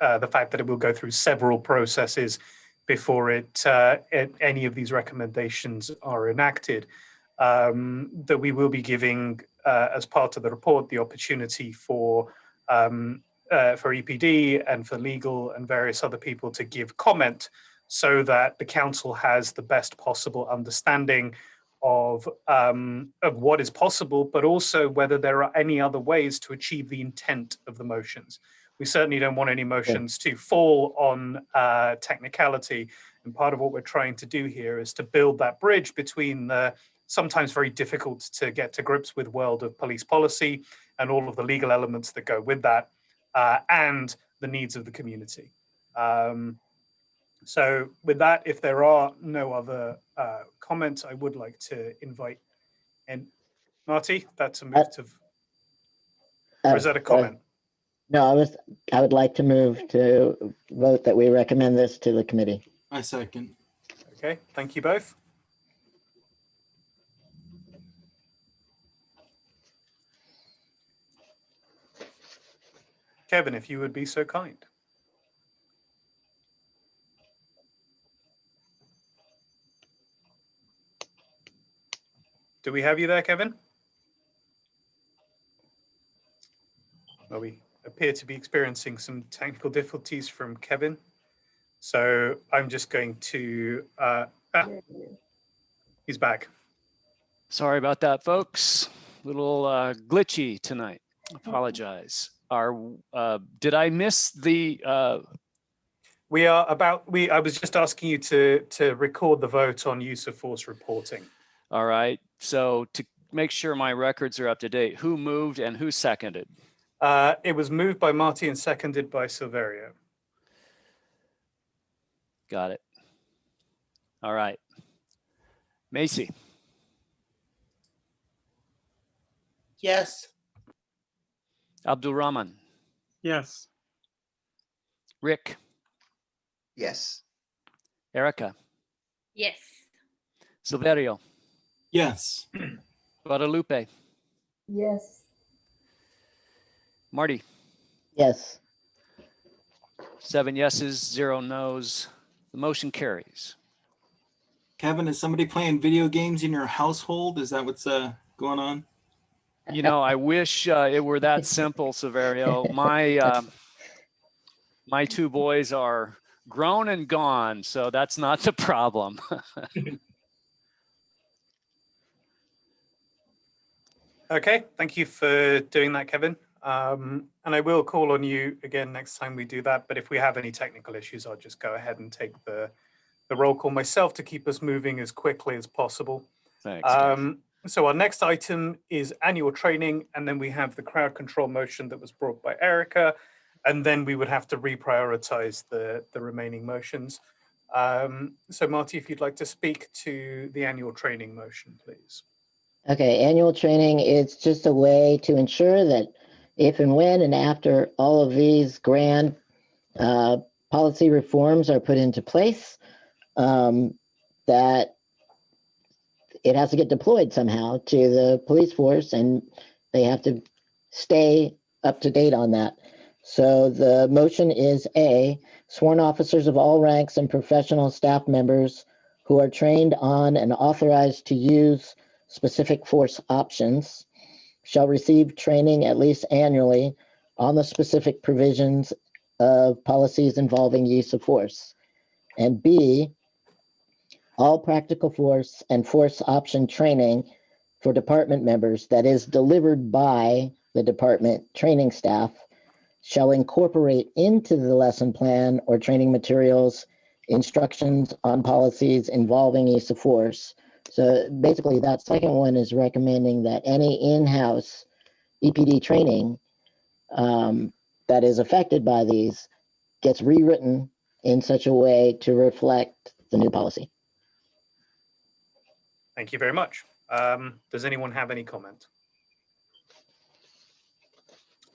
the fact that it will go through several processes before any of these recommendations are enacted, that we will be giving, as part of the report, the opportunity for EPD and for legal and various other people to give comment so that the council has the best possible understanding of what is possible, but also whether there are any other ways to achieve the intent of the motions. We certainly don't want any motions to fall on technicality. And part of what we're trying to do here is to build that bridge between the sometimes very difficult to get to grips with world of police policy and all of the legal elements that go with that, and the needs of the community. So with that, if there are no other comments, I would like to invite, and Marty, that's a move to, or is that a comment? No, I would like to move to vote that we recommend this to the committee. I second. Okay, thank you both. Kevin, if you would be so kind. Do we have you there, Kevin? Well, we appear to be experiencing some technical difficulties from Kevin. So I'm just going to, he's back. Sorry about that, folks. A little glitchy tonight. Apologize. Did I miss the? I was just asking you to record the vote on use of force reporting. All right. So make sure my records are up to date. Who moved and who seconded? It was moved by Marty and seconded by Silverio. Got it. All right. Macy, Yes. Abdul Rahman, Yes. Rick, Yes. Erica, Yes. Silverio, Yes. Guadalupe, Yes. Marty, Yes. 7 yeses, 0 nos. The motion carries. Kevin, is somebody playing video games in your household? Is that what's going on? You know, I wish it were that simple, Silverio. My 2 boys are grown and gone, so that's not the problem. Okay, thank you for doing that, Kevin. And I will call on you again next time we do that. But if we have any technical issues, I'll just go ahead and take the roll call myself to keep us moving as quickly as possible. Thanks. Guys. So our next item is annual training, and then we have the crowd control motion that was brought by Erica, and then we would have to reprioritize the remaining motions. So Marty, if you'd like to speak to the annual training motion, please. Okay, annual training is just a way to ensure that if and when and after all of these grand policy reforms are put into place, that it has to get deployed somehow to the police force, and they have to stay up to date on that. So the motion is A, sworn officers of all ranks and professional staff members who are trained on and authorized to use specific force options shall receive training at least annually on the specific provisions of policies involving use of force. And B, all practical force and force option training for department members that is delivered by the department training staff shall incorporate into the lesson plan or training materials instructions on policies involving use of force. So basically that second one is recommending that any in-house EPD training that is affected by these gets rewritten in such a way to reflect the new policy. Thank you very much. Does anyone have any comment?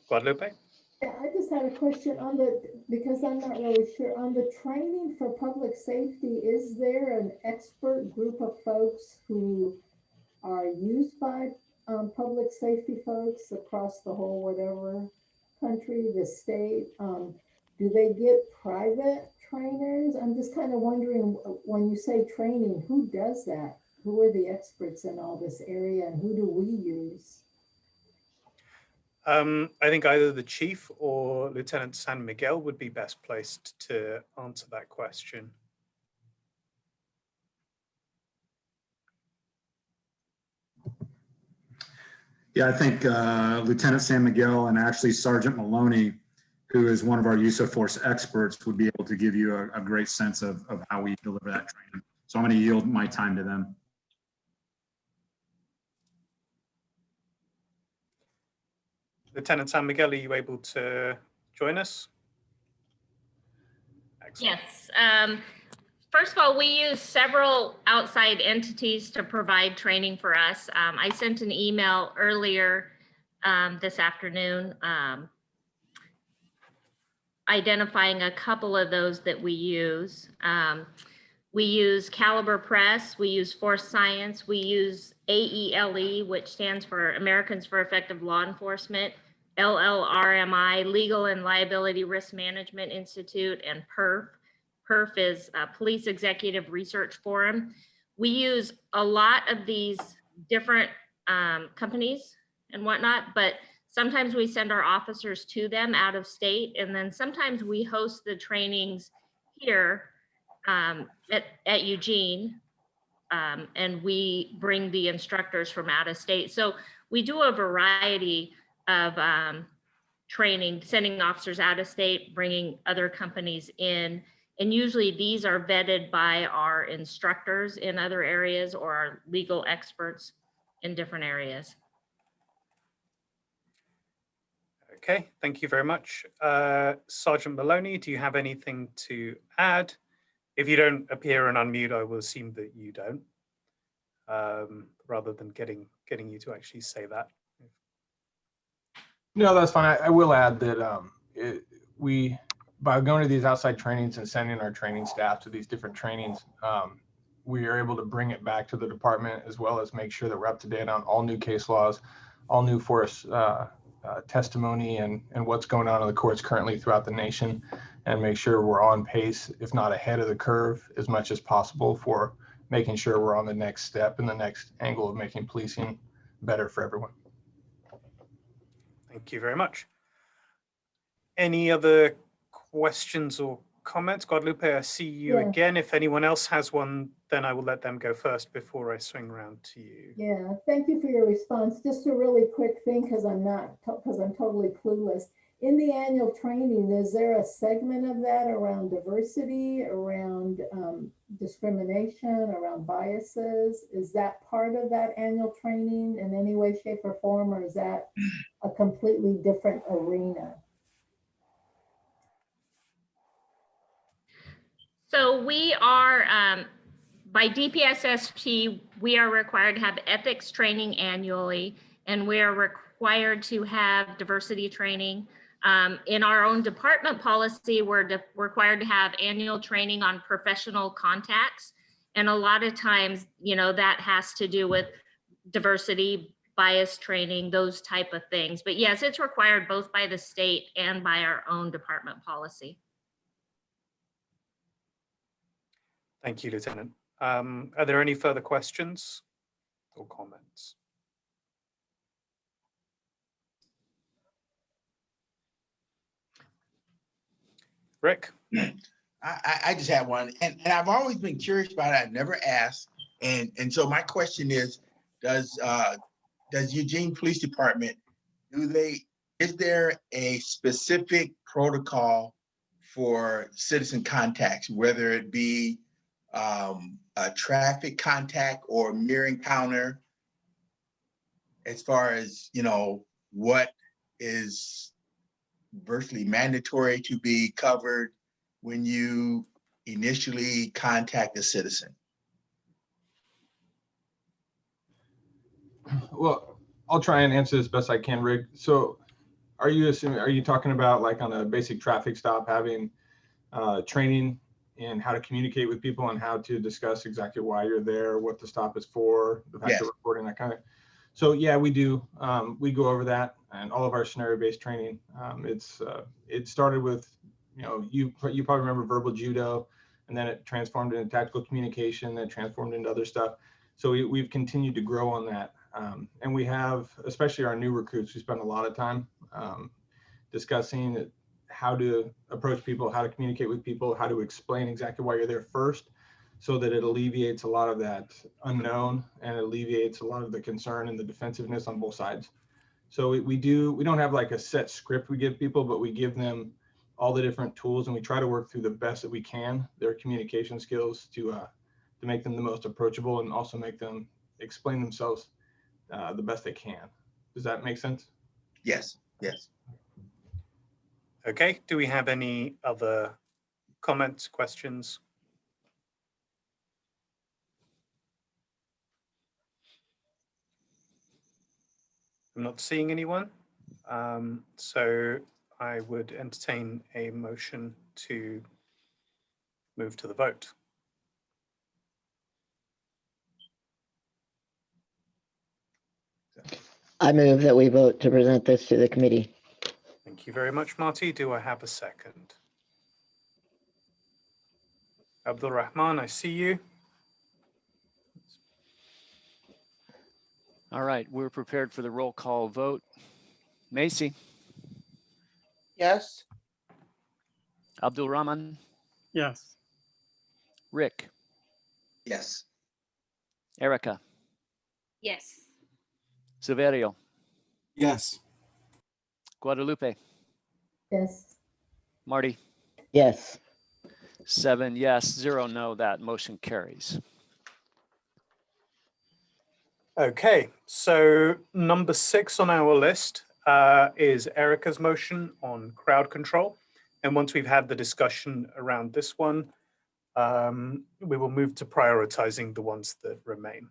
Guadalupe? Yeah, I just had a question on because I'm not really sure, on the training for public safety, is there an expert group of folks who are used by public safety folks across the whole whatever country, the state? Do they get private trainers? I'm just kind of wondering, when you say training, who does that? Who are the experts in all this area, and who do we use? I think either the chief or Lieutenant San Miguel would be best placed to answer that question. Yeah, I think Lieutenant San Miguel and actually Sergeant Maloney, who is one of our use of force experts, would be able to give you a great sense of how we deliver that training. So I'm going to yield my time to them. Lieutenant San Miguel, are you able to join us? Excellent. Yes. First of all, we use several outside entities to provide training for us. I sent an email earlier this afternoon identifying a couple of those that we use. We use Caliber Press, we use Force Science, we use AELE, which stands for Americans for Effective Law Enforcement, LLRMI, Legal and Liability Risk Management Institute, and PERF. PERF is Police Executive Research Forum. We use a lot of these different companies and whatnot, but sometimes we send our officers to them out of state, and then sometimes we host the trainings here at Eugene, and we bring the instructors from out of state. So we do a variety of training, sending officers out of state, bringing other companies in. And usually these are vetted by our instructors in other areas or our legal experts in different areas. Okay, thank you very much. Sergeant Maloney, do you have anything to add? If you don't appear and unmute, I will assume that you don't, rather than getting you to actually say that. No, that's fine. I will add that we, by going to these outside trainings and sending our training staff to these different trainings, we are able to bring it back to the department, as well as make sure that we're up to date on all new case laws, all new force testimony, and what's going on in the courts currently throughout the nation, and make sure we're on pace, if not ahead of the curve, as much as possible for making sure we're on the next step and the next angle of making policing better for everyone. Thank you very much. Any other questions or comments? Guadalupe, I see you Yeah. again. If anyone else has one, then I will let them go first before I swing around to you. Yeah, thank you for your response. Just a really quick thing, because I'm totally clueless. In the annual training, is there a segment of that around diversity, around discrimination, around biases? Is that part of that annual training in any way, shape, or form, or is that a completely different arena? So we are, by DPSSP, we are required to have ethics training annually, and we are required to have diversity training. In our own department policy, we're required to have annual training on professional contacts. And a lot of times, you know, that has to do with diversity, bias training, those type of things. But yes, it's required both by the state and by our own department policy. Thank you, Lieutenant. Are there any further questions or comments? Rick? I just have one, and I've always been curious about it. I've never asked, and so my question is, does Eugene Police Department, is there a specific protocol for citizen contacts, whether it be a traffic contact or mere encounter, as far as, you know, what is virtually mandatory to be covered when you initially contact a citizen? Well, I'll try and answer this best I can, Rick. So are you talking about, like, on a basic traffic stop, having training in how to communicate with people and how to discuss exactly why you're there, what the stop is for, the fact Yes. of reporting, that kind of? So yeah, we do. We go over that, and all of our scenario-based training. It started with, you know, you probably remember verbal judo, and then it transformed into tactical communication, then transformed into other stuff. So we've continued to grow on that. And we have, especially our new recruits, we spend a lot of time discussing how to approach people, how to communicate with people, how to explain exactly why you're there first, so that it alleviates a lot of that unknown and alleviates a lot of the concern and the defensiveness on both sides. So we don't have like a set script we give people, but we give them all the different tools, and we try to work through the best that we can, their communication skills, to make them the most approachable, and also make them explain themselves the best they can. Does that make sense? Yes, yes. Okay, do we have any other comments, questions? I'm not seeing anyone. So I would entertain a motion to move to the vote. I move that we vote to present this to the committee. Thank you very much, Marty. Do I have a second? Abdul Rahman, I see you. All right, we're prepared for the roll call vote. Macy, Yes. Abdul Rahman, Yes. Rick, Yes. Erica, Yes. Silverio, Yes. Guadalupe, Yes. Marty. Yes. 7 yes, 0 no. That motion carries. Okay, so number 6 on our list is Erica's motion on crowd control. And once we've had the discussion around this one, we will move to prioritizing the ones that remain.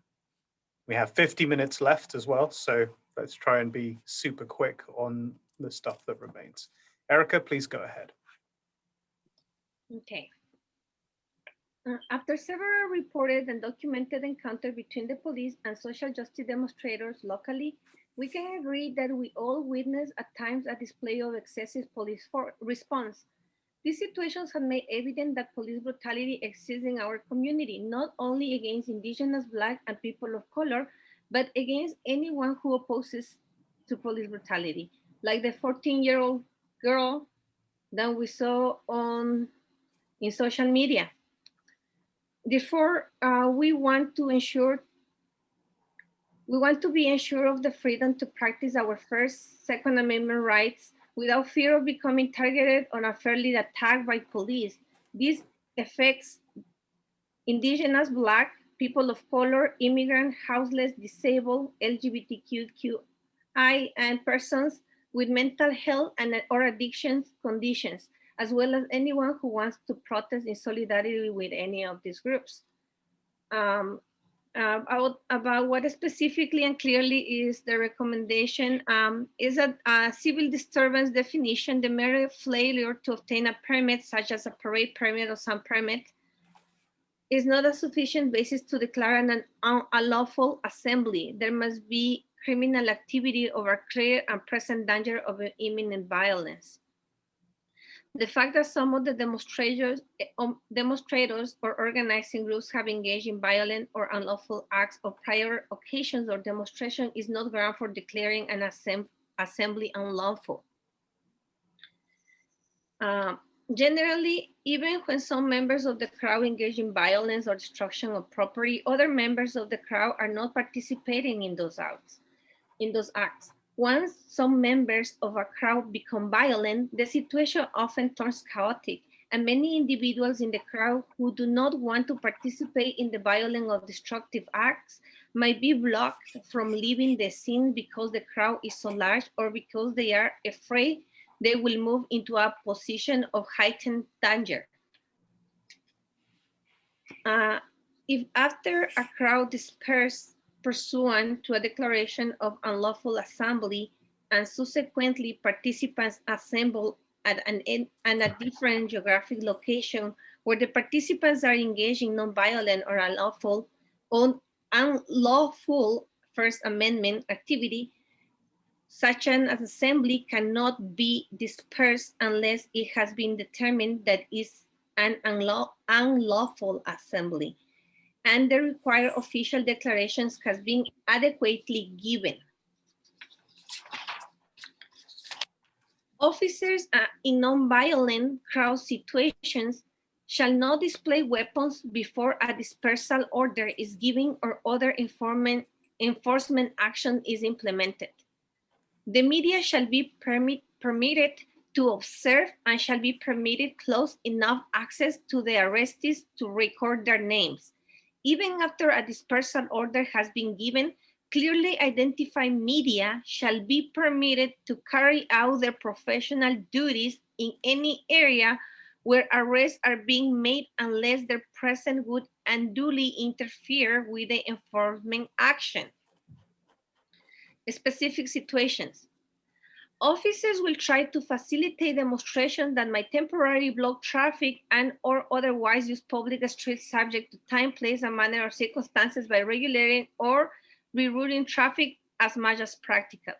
We have 50 minutes left as well, so let's try and be super quick on the stuff that remains. Erica, please go ahead. Okay. After several reported and documented encounters between the police and social justice demonstrators locally, we can agree that we all witnessed at times a display of excessive police response. These situations have made evident that police brutality exists in our community, not only against Indigenous, Black, and people of color, but against anyone who opposes to police brutality, like the 14-year-old girl that we saw in social media. Therefore, we want to be ensured of the freedom to practice our First, Second Amendment rights without fear of becoming targeted or unfairly attacked by police. This affects Indigenous, Black, people of color, immigrant, houseless, disabled, LGBTQI, and persons with mental health and or addiction conditions, as well as anyone who wants to protest in solidarity with any of these groups. About what specifically and clearly is the recommendation is a civil disturbance definition, the mere failure to obtain a permit, such as a parade permit or some permit, is not a sufficient basis to declare an unlawful assembly. There must be criminal activity or clear and present danger of imminent violence. The fact that some of the demonstrators or organizing groups have engaged in violent or unlawful acts on prior occasions or demonstration is not ground for declaring an assembly unlawful. Generally, even when some members of the crowd engage in violence or destruction of property, other members of the crowd are not participating in those acts. Once some members of a crowd become violent, the situation often turns chaotic, and many individuals in the crowd who do not want to participate in the violent or destructive acts might be blocked from leaving the scene because the crowd is so large or because they are afraid they will move into a position of heightened danger. If after a crowd disperses pursuant to a declaration of unlawful assembly and subsequently participants assemble at a different geographic location where the participants are engaged in non-violent or unlawful First Amendment activity, such an assembly cannot be dispersed unless it has been determined that it's an unlawful assembly and the required official declarations has been adequately given. Officers in non-violent crowd situations shall not display weapons before a dispersal order is given or other enforcement action is implemented. The media shall be permitted to observe and shall be permitted close enough access to the arrestees to record their names. Even after a dispersal order has been given, clearly identified media shall be permitted to carry out their professional duties in any area where arrests are being made unless their presence would unduly interfere with the enforcement action. Specific situations. Officers will try to facilitate demonstrations that might temporarily block traffic and or otherwise use public streets subject to time, place, and manner or circumstances by regulating or rerouting traffic as much as practical.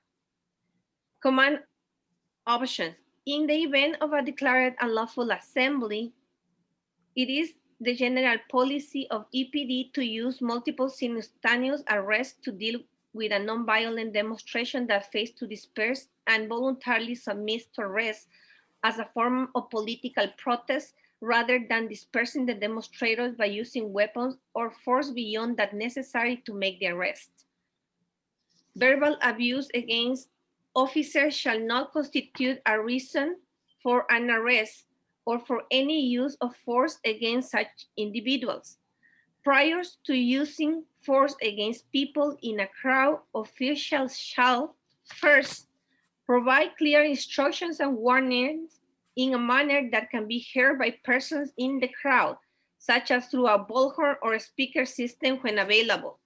Command options. In the event of a declared unlawful assembly, it is the general policy of EPD to use multiple simultaneous arrests to deal with a non-violent demonstration that fails to disperse and voluntarily submits to arrest as a form of political protest rather than dispersing the demonstrators by using weapons or force beyond that necessary to make the arrest. Verbal abuse against officers shall not constitute a reason for an arrest or for any use of force against such individuals. Prior to using force against people in a crowd, officials shall first provide clear instructions and warnings in a manner that can be heard by persons in the crowd, such as through a bullhorn or a speaker system when available.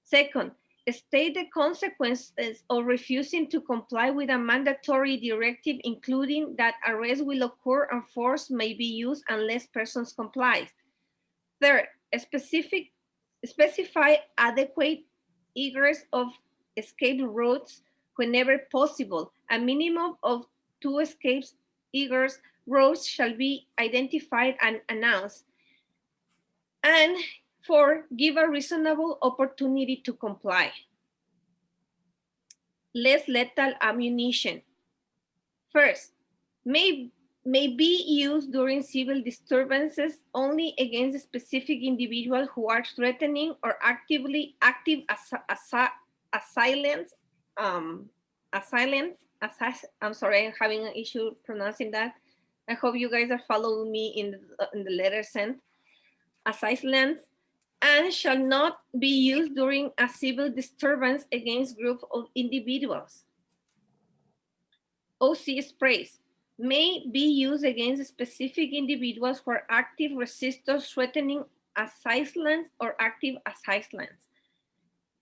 Second, state the consequences of refusing to comply with a mandatory directive, including that arrest will occur and force may be used unless persons comply. Third, specify adequate egress of escape routes whenever possible. A minimum of 2 escape egress routes shall be identified and announced. And four, give a reasonable opportunity to comply. Less lethal ammunition. First, may be used during civil disturbances only against specific individuals who are threatening or active assailants. I'm sorry, I'm having an issue pronouncing that. I hope you guys are following me in the letter sent. Assailants, and shall not be used during a civil disturbance against group of individuals. OC sprays may be used against specific individuals who are active resistors threatening assailants or active assailants.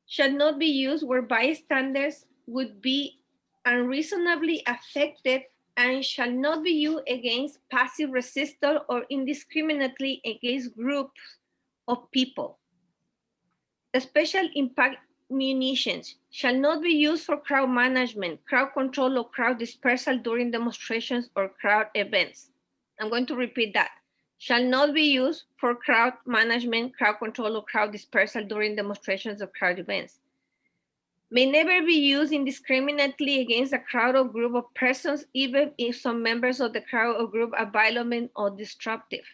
Shall not be used where bystanders would be unreasonably affected, and shall not be used against passive resistors or indiscriminately against groups of people. Special impact munitions shall not be used for crowd management, crowd control, or crowd dispersal during demonstrations or crowd events. I'm going to repeat that. Shall not be used for crowd management, crowd control, or crowd dispersal during demonstrations or crowd events. May never be used indiscriminately against a crowd or group of persons, even if some members of the crowd or group are violent or disruptive.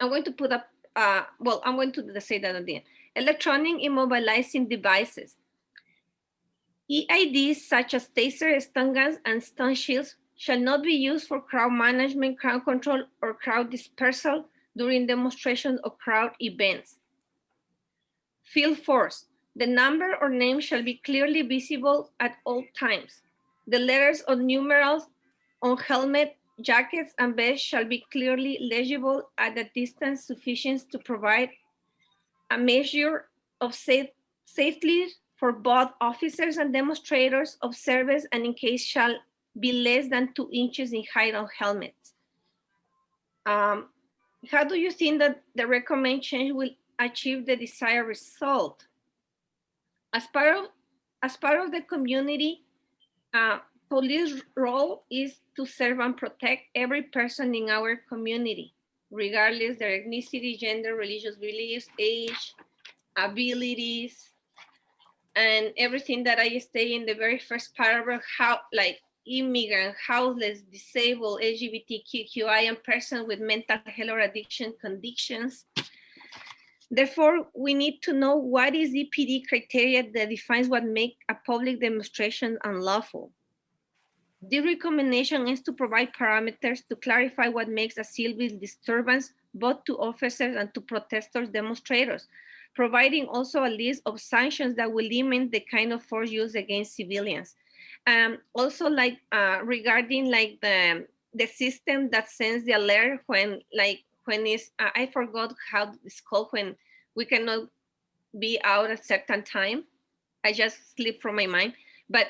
I'm going to put up, I'm going to say that at the end. Electronic immobilizing devices. EIDs such as taser, stun guns, and stun shields shall not be used for crowd management, crowd control, or crowd dispersal during demonstrations or crowd events. Field force. The number or name shall be clearly visible at all times. The letters or numerals on helmet, jackets, and vests shall be clearly legible at a distance sufficient to provide a measure of safety for both officers and demonstrators of service, and in case shall be less than 2 inches in height of helmets. How do you think that the recommended change will achieve the desired result? As part of the community, police role is to serve and protect every person in our community, regardless their ethnicity, gender, religious beliefs, age, abilities, and everything that I state in the very first paragraph, how like immigrant, houseless, disabled, LGBTQI, and person with mental health or addiction conditions. Therefore, we need to know what is the PD criteria that defines what makes a public demonstration unlawful. The recommendation is to provide parameters to clarify what makes a civil disturbance, both to officers and to protesters, demonstrators, providing also a list of sanctions that will limit the kind of force used against civilians. Also, like regarding like the system that sends the alert when it's, I forgot how it's called, when we cannot be out at a certain time. I just slipped from my mind. But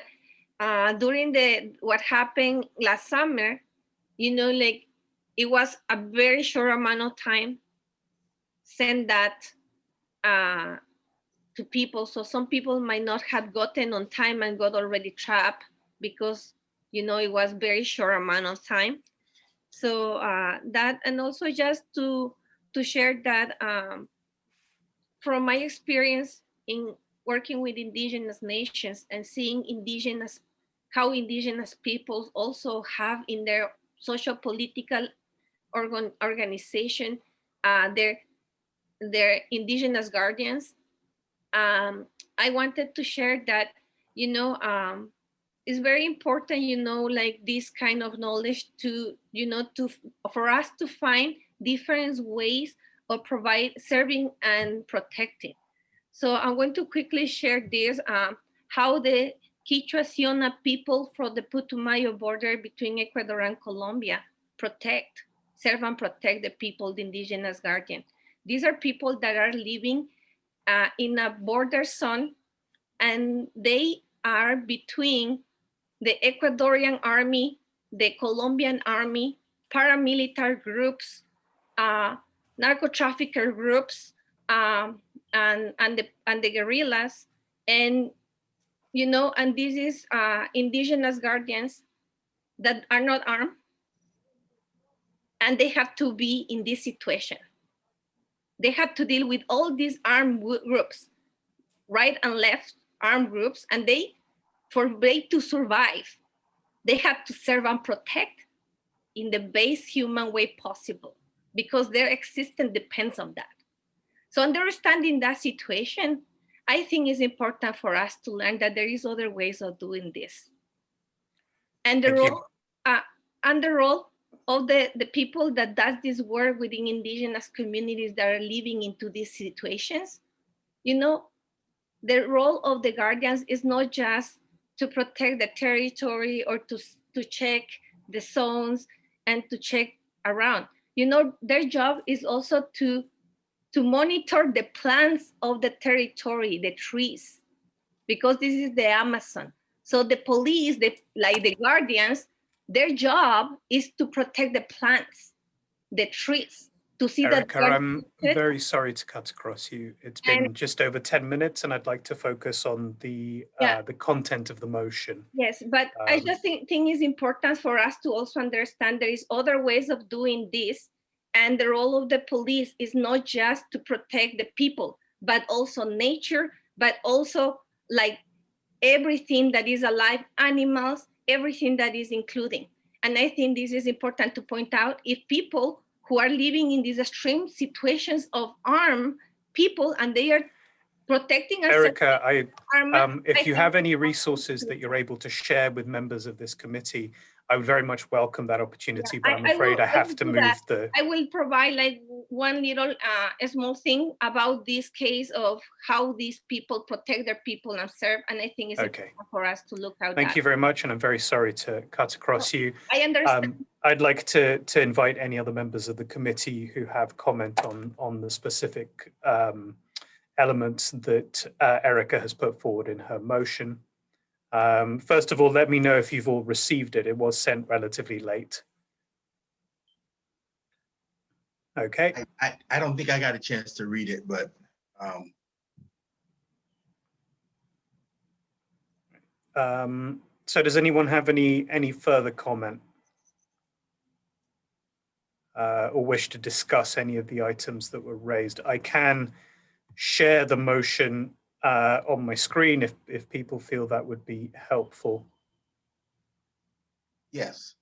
during what happened last summer, you know, like it was a very short amount of time send that to people. So some people might not have gotten on time and got already trapped because, you know, it was very short amount of time. So that, and also just to share that from my experience in working with indigenous nations and seeing how indigenous peoples also have in their social political organization their indigenous guardians. I wanted to share that, you know, it's very important, you know, like this kind of knowledge to, you know, for us to find different ways of serving and protecting. So I'm going to quickly share this, how the Quichua Siona people from the Putumayo border between Ecuador and Colombia serve and protect the people, the indigenous guardian. These are people that are living in a border zone, and they are between the Ecuadorian army, the Colombian army, paramilitary groups, narco trafficker groups, and the guerrillas, and and this is indigenous guardians that are not armed, and they have to be in this situation. They have to deal with all these armed groups, right and left armed groups, and for them to survive, they have to serve and protect in the base human way possible, because their existence depends on that. So understanding that situation, I think is important for us to learn that there is other ways of doing this. And the role of the people that does this work within indigenous communities that are living into these situations, the role of the guardians is not just to protect the territory or to check the zones and to check around. Their job is also to monitor the plants of the territory, the trees, because this is the Amazon. So the police, like the guardians, their job is to protect the plants, the trees, to see Erica, that. I'm very sorry to cut across you. It's been just over 10 minutes, and I'd like to focus on the content of the motion. Yes, but I just think it's important for us to also understand there is other ways of doing this, and the role of the police is not just to protect the people, but also nature, but also like everything that is alive, animals, everything that is including. And I think this is important to point out. If people who are living in these extreme situations of armed people, and they are protecting us. Erica, if you have any resources that you're able to share with members of this committee, I would very much welcome that opportunity, but I'm afraid I have to move the... I will provide like one little small thing about this case of how these people protect their people and serve, and I think it's important for us to look out. Thank you very much, and I'm very sorry to cut across you. I understand. I'd like to invite any other members of the committee who have comment on the specific elements that Erica has put forward in her motion. First of all, let me know if you've all received it. It was sent relatively late. Okay. I don't think I got a chance to read it, but so does anyone have any further comment or wish to discuss any of the items that were raised? I can share the motion on my screen if people feel that would be helpful. Yes.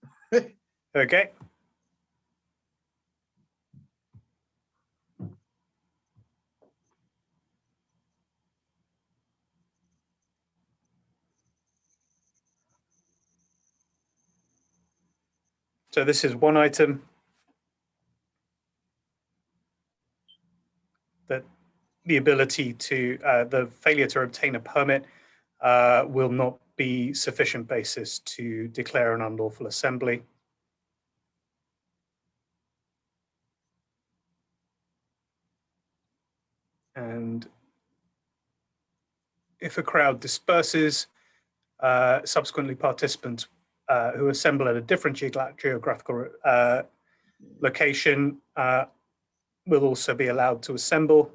Okay. So this is one item that the ability to, the failure to obtain a permit will not be sufficient basis to declare an unlawful assembly. And if a crowd disperses, subsequently participants who assemble at a different geographical location will also be allowed to assemble.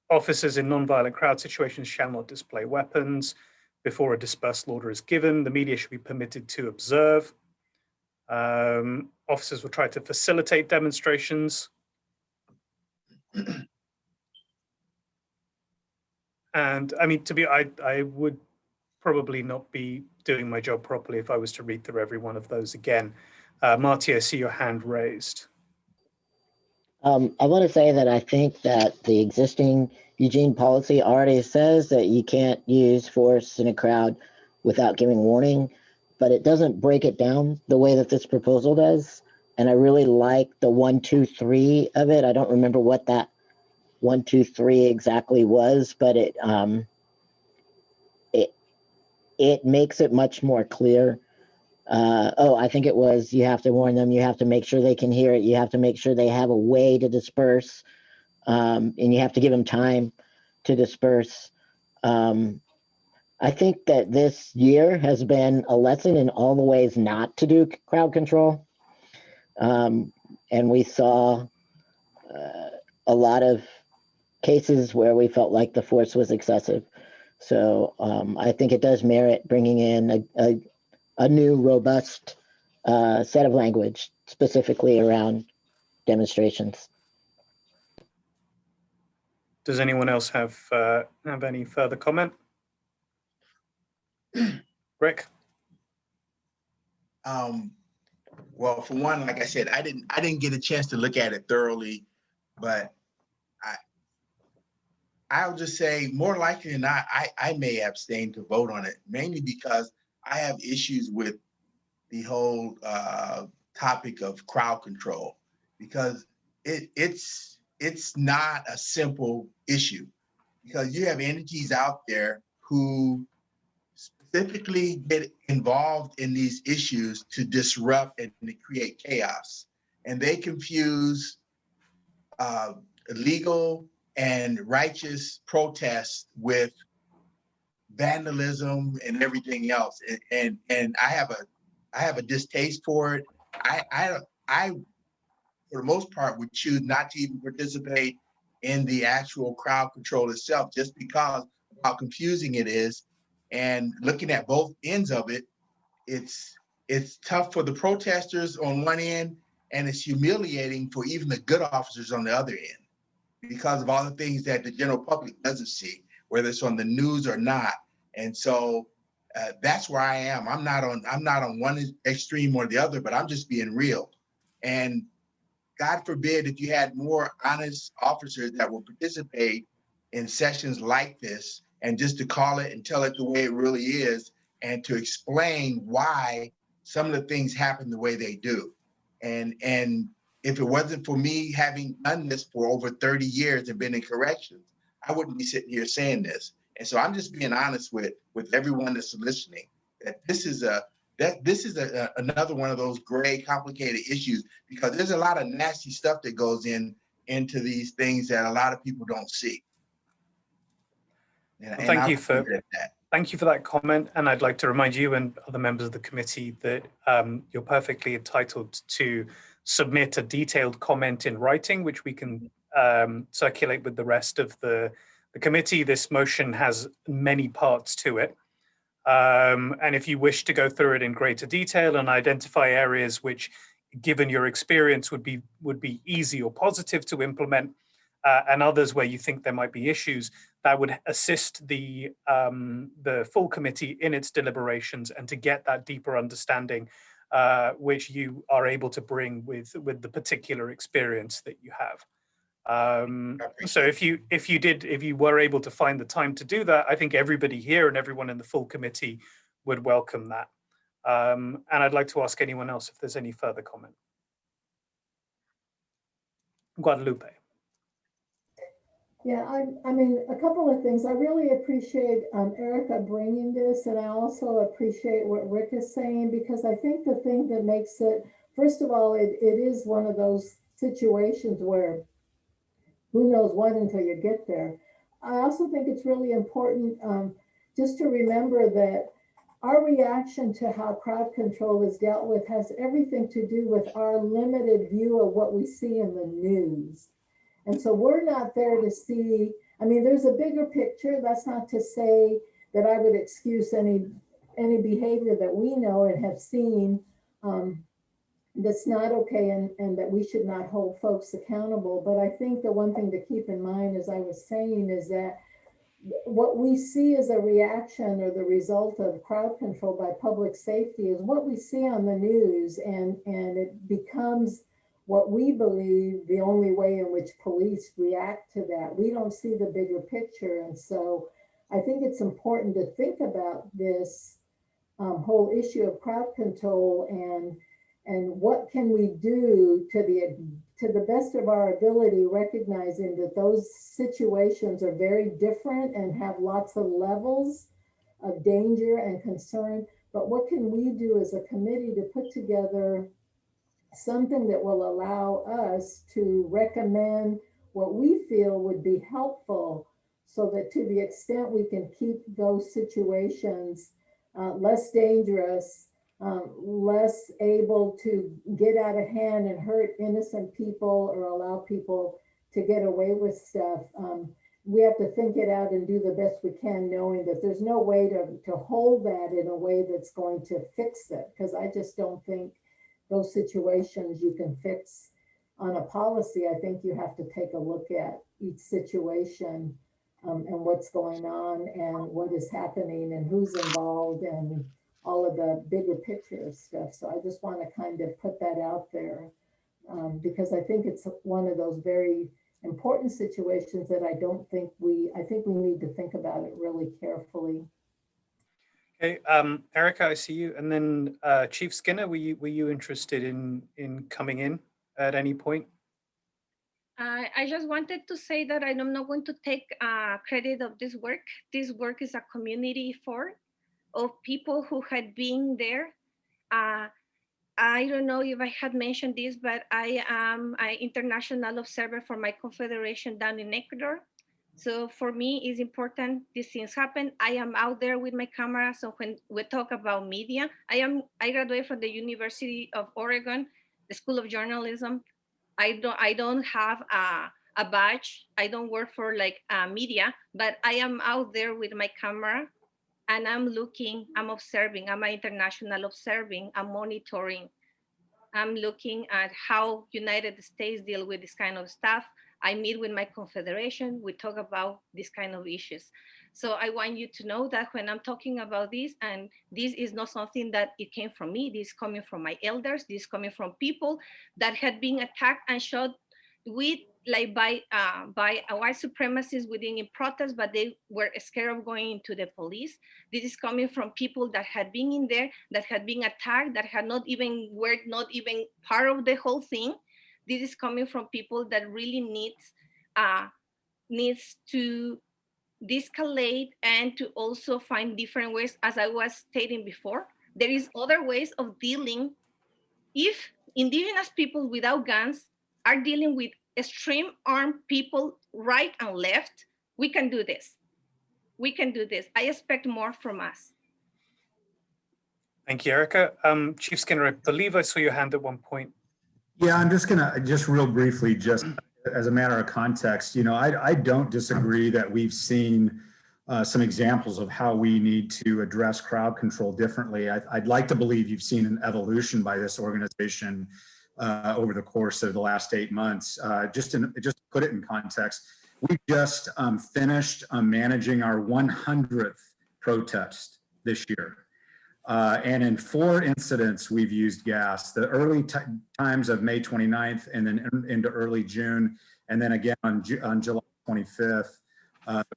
Officers in non-violent crowd situations shall not display weapons before a dispersal order is given. The media should be permitted to observe. Officers will try to facilitate demonstrations. And I mean, I would probably not be doing my job properly if I was to read through every one of those again. Marty, I see your hand raised. I want to say that I think that the existing Eugene policy already says that you can't use force in a crowd without giving warning, but it doesn't break it down the way that this proposal does. And I really like the 1, 2, 3 of it. I don't remember what that 1, 2, 3 exactly was, but it makes it much more clear. I think it was, you have to warn them, you have to make sure they can hear it, you have to make sure they have a way to disperse, and you have to give them time to disperse. I think that this year has been a lesson in all the ways not to do crowd control. And we saw a lot of cases where we felt like the force was excessive. So I think it does merit bringing in a new, robust set of language specifically around demonstrations. Does anyone else have any further comment? Rick? Well, for one, like I said, I didn't get a chance to look at it thoroughly, but I'll just say more likely than not, I may abstain to vote on it, mainly because I have issues with the whole topic of crowd control, because it's not a simple issue, because you have entities out there who specifically get involved in these issues to disrupt and to create chaos. And they confuse legal and righteous protests with vandalism and everything else. And I have a distaste for it. I for the most part would choose not to even participate in the actual crowd control itself, just because of how confusing it is. And looking at both ends of it, it's tough for the protesters on one end, and it's humiliating for even the good officers on the other end, because of all the things that the general public doesn't see, whether it's on the news or not. And so that's where I am. I'm not on one extreme or the other, but I'm just being real. And God forbid if you had more honest officers that will participate in sessions like this, and just to call it and tell it the way it really is, and to explain why some of the things happen the way they do. And if it wasn't for me having done this for over 30 years and been in corrections, I wouldn't be sitting here saying this. And so I'm just being honest with everyone that's listening, that this is another one of those gray, complicated issues, because there's a lot of nasty stuff that goes into these things that a lot of people don't see. Well, thank you for that comment. And I'd like to remind you and other members of the committee that you're perfectly entitled to submit a detailed comment in writing, which we can circulate with the rest of the committee. This motion has many parts to it. And if you wish to go through it in greater detail and identify areas which, given your experience, would be easy or positive to implement, and others where you think there might be issues, that would assist the full committee in its deliberations and to get that deeper understanding, which you are able to bring with the particular experience that you have. So if you were able to find the time to do that, I think everybody here and everyone in the full committee would welcome that. And I'd like to ask anyone else if there's any further comment. Guadalupe. Yeah, I mean, a couple of things. I really appreciate Erica bringing this, and I also appreciate what Rick is saying, because I think the thing that makes it, first of all, it is one of those situations where who knows what until you get there. I also think it's really important just to remember that our reaction to how crowd control is dealt with has everything to do with our limited view of what we see in the news. And so we're not there to see, I mean, there's a bigger picture. That's not to say that I would excuse any behavior that we know and have seen that's not okay, and that we should not hold folks accountable. But I think the one thing to keep in mind, as I was saying, is that what we see as a reaction or the result of crowd control by public safety is what we see on the news, and it becomes what we believe the only way in which police react to that. We don't see the bigger picture. And so I think it's important to think about this whole issue of crowd control And what can we do to the best of our ability, recognizing that those situations are very different and have lots of levels of danger and concern. But what can we do as a committee to put together something that will allow us to recommend what we feel would be helpful, so that to the extent we can keep those situations less dangerous, less able to get out of hand and hurt innocent people or allow people to get away with stuff. We have to think it out and do the best we can, knowing that there's no way to hold that in a way that's going to fix it, because I just don't think those situations you can fix on a policy. I think you have to take a look at each situation and what's going on and what is happening and who's involved and all of the bigger picture stuff. So I just want to kind of put that out there because I think it's one of those very important situations that I think we need to think about it really carefully. Okay, Erica, I see you. And then Chief Skinner, were you interested in coming in at any point? I just wanted to say that I'm not going to take credit of this work. This work is a community effort of people who had been there. I don't know if I had mentioned this, but I am an international observer for my confederation down in Ecuador. So for me, it's important these things happen. I am out there with my camera. So when we talk about media, I graduated from the University of Oregon, the School of Journalism. I don't have a badge. I don't work for like media, but I am out there with my camera and I'm looking, I'm observing, I'm an international observing, I'm monitoring. I'm looking at how United States deal with this kind of stuff. I meet with my confederation, we talk about this kind of issues. So I want you to know that when I'm talking about this, and this is not something that it came from me, this is coming from my elders, this is coming from people that had been attacked and shot with like by white supremacists within a protest, but they were scared of going into the police. This is coming from people that had been in there, that had been attacked, that had not even part of the whole thing. This is coming from people that really needs to de-escalate and to also find different ways. As I was stating before, there is other ways of dealing. If indigenous people without guns are dealing with extreme armed people right and left, we can do this. We can do this. I expect more from us. Thank you, Erica. Chief Skinner, I believe I saw your hand at one point. Yeah, I'm just gonna, just real briefly, just as a matter of context, you know, I don't disagree that we've seen some examples of how we need to address crowd control differently. I'd like to believe you've seen an evolution by this organization over the course of the last 8 months. Just to put it in context, we just finished managing our 100th protest this year. And in 4 incidents, we've used gas. The early times of May 29th and then into early June. And then again on July 25th,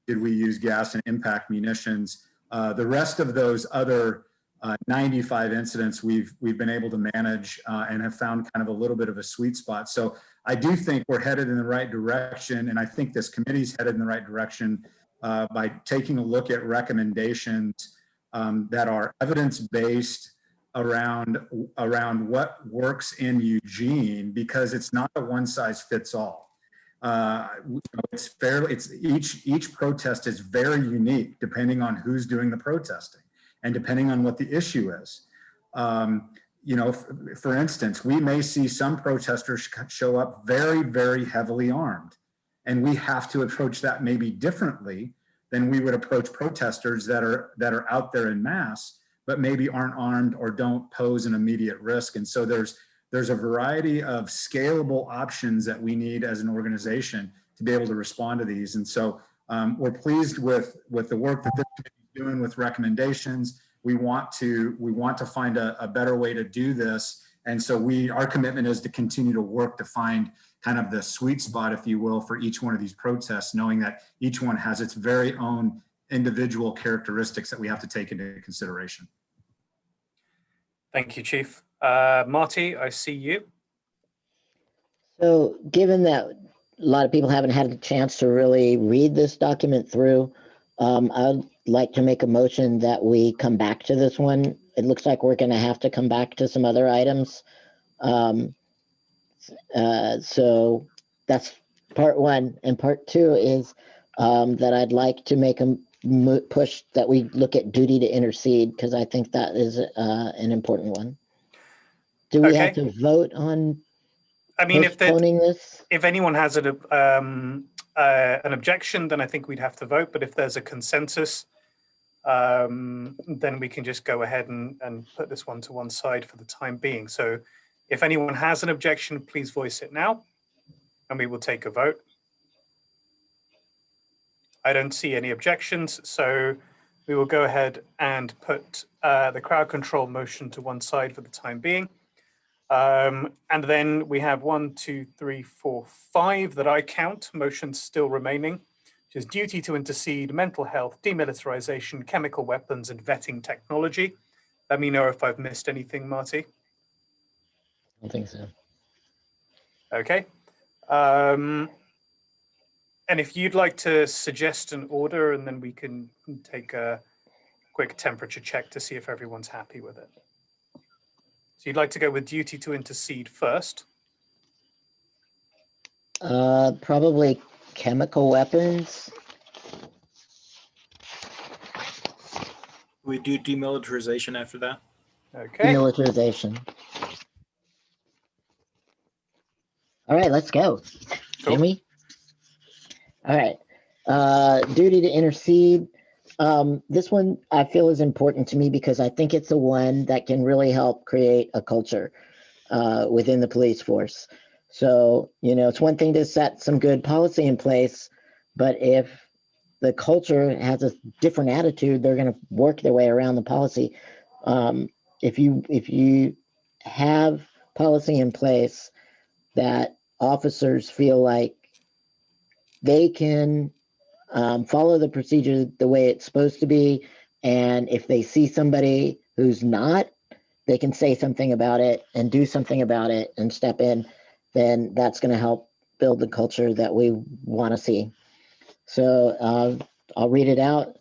did we use gas and impact munitions. The rest of those other 95 incidents we've been able to manage and have found kind of a little bit of a sweet spot. So I do think we're headed in the right direction. And I think this committee's headed in the right direction by taking a look at recommendations that are evidence-based around what works in Eugene, because it's not a one-size-fits-all. Each protest is very unique depending on who's doing the protesting and depending on what the issue is. You know, for instance, we may see some protesters show up very, very heavily armed, and we have to approach that maybe differently than we would approach protesters that are out there in mass, but maybe aren't armed or don't pose an immediate risk. And so there's a variety of scalable options that we need as an organization to be able to respond to these. And so we're pleased with the work that this committee is doing with recommendations. We want to find a better way to do this. And so our commitment is to continue to work to find kind of the sweet spot, if you will, for each one of these protests, knowing that each one has its very own individual characteristics that we have to take into consideration. Thank you, Chief. Marty, I see you. So given that a lot of people haven't had a chance to really read this document through, I'd like to make a motion that we come back to this one. It looks like we're going to have to come back to some other items. So that's part one. And part two is that I'd like to make a push that we look at duty to intercede, because I think that is an important one. Do we have to vote on I mean, postponing this? if anyone has an objection, then I think we'd have to vote. But if there's a consensus, then we can just go ahead and put this one to one side for the time being. So if anyone has an objection, please voice it now, and we will take a vote. I don't see any objections, so we will go ahead and put the crowd control motion to one side for the time being. And then we have 1, 2, 3, 4, 5 that I count, motions still remaining, which is duty to intercede, mental health, demilitarization, chemical weapons, and vetting technology. Let me know if I've missed anything, Marty. I don't think so. Okay. And if you'd like to suggest an order, and then we can take a quick temperature check to see if everyone's happy with it. So you'd like to go with duty to intercede first? Probably chemical weapons. We do demilitarization after that. Okay. Demilitarization. All right, let's go. Cool. Can we? All right. Duty to intercede. This one I feel is important to me because I think it's the one that can really help create a culture within the police force. So, you know, it's one thing to set some good policy in place, but if the culture has a different attitude, they're going to work their way around the policy. If you have policy in place that officers feel like they can follow the procedure the way it's supposed to be, and if they see somebody who's not, they can say something about it and do something about it and step in, then that's going to help build the culture that we want to see. So I'll read it out.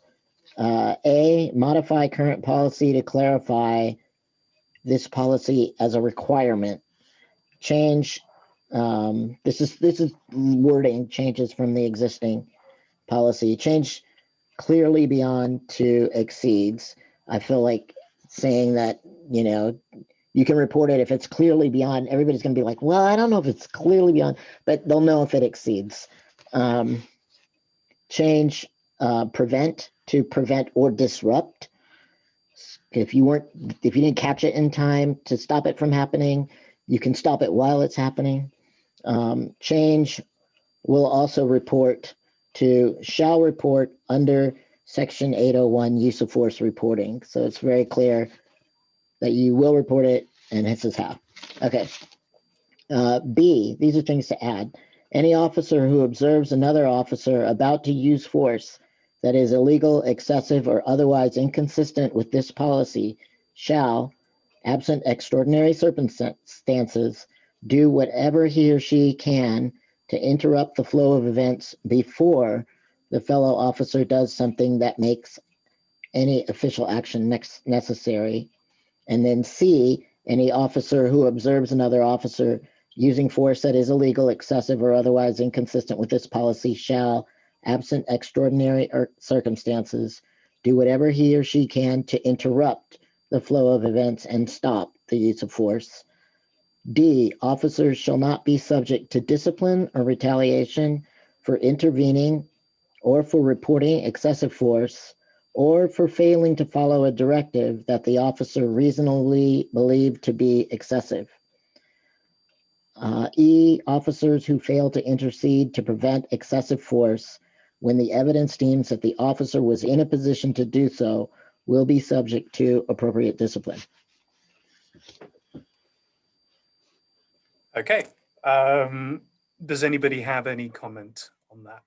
A, modify current policy to clarify this policy as a requirement. Change, this is wording changes from the existing policy. Change clearly beyond to exceeds. I feel like saying that, you know, you can report it if it's clearly beyond. Everybody's going to be like, well, I don't know if it's clearly beyond, but they'll know if it exceeds. Change prevent to prevent or disrupt. If you didn't catch it in time to stop it from happening, you can stop it while it's happening. Change will also report to shall report under Section 801 use of force reporting. So it's very clear that you will report it, and this is how. Okay. B, these are things to add. Any officer who observes another officer about to use force that is illegal, excessive, or otherwise inconsistent with this policy shall, absent extraordinary circumstances, do whatever he or she can to interrupt the flow of events before the fellow officer does something that makes any official action necessary. And then C, any officer who observes another officer using force that is illegal, excessive, or otherwise inconsistent with this policy shall, absent extraordinary circumstances, do whatever he or she can to interrupt the flow of events and stop the use of force. D, officers shall not be subject to discipline or retaliation for intervening or for reporting excessive force or for failing to follow a directive that the officer reasonably believed to be excessive. E, officers who fail to intercede to prevent excessive force when the evidence deems that the officer was in a position to do so will be subject to appropriate discipline. Okay. Does anybody have any comment on that?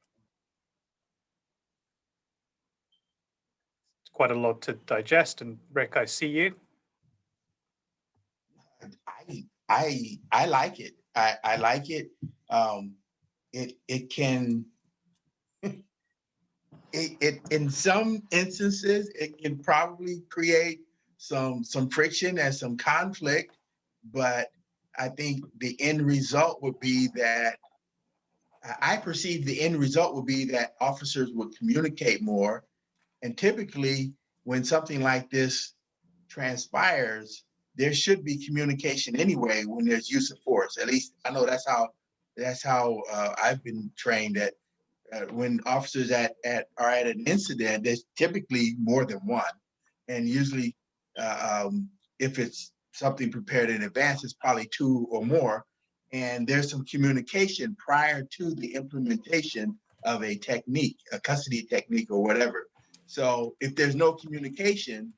It's quite a lot to digest, and Rick, I see you. I like it. I like it. It can it in some instances it can probably create some friction and some conflict, but I think the end result would be that I perceive the end result would be that officers would communicate more. And typically, when something like this transpires, there should be communication anyway when there's use of force. At least I know that's how I've been trained. That when officers are at an incident, there's typically more than one, and usually if it's something prepared in advance, it's probably two or more. And there's some communication prior to the implementation of a technique, a custody technique or whatever. So if there's no communication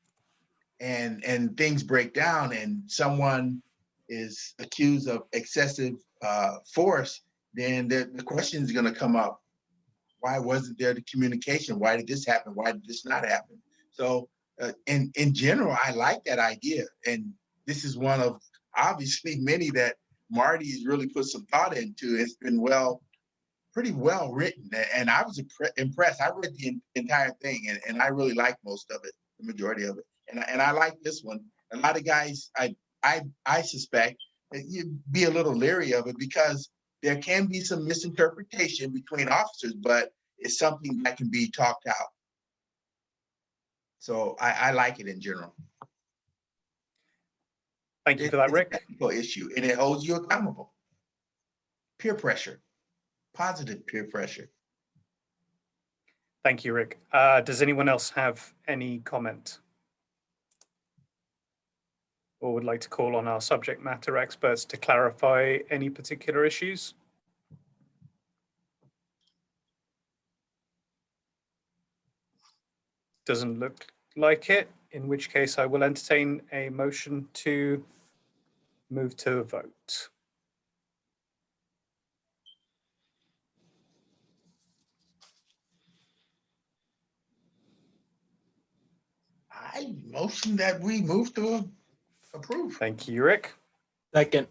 and things break down and someone is accused of excessive force, then the question is going to come up. Why wasn't there the communication? Why did this happen? Why did this not happen? So in general, I like that idea. And this is one of obviously many that Marty's really put some thought into. It's been pretty well written. And I was impressed. I read the entire thing and I really liked most of it, the majority of it. And I like this one. A lot of guys, I suspect that you'd be a little leery of it because there can be some misinterpretation between officers, but it's something that can be talked out. So I like it in general. Thank you for that, Rick. It's a technical issue, and it holds you accountable. Peer pressure, positive peer pressure. Thank you, Rick. Does anyone else have any comment? Or would like to call on our subject matter experts to clarify any particular issues? Doesn't look like it, in which case I will entertain a motion to move to a vote. I motion that we move to approve. Thank you, Rick. Second,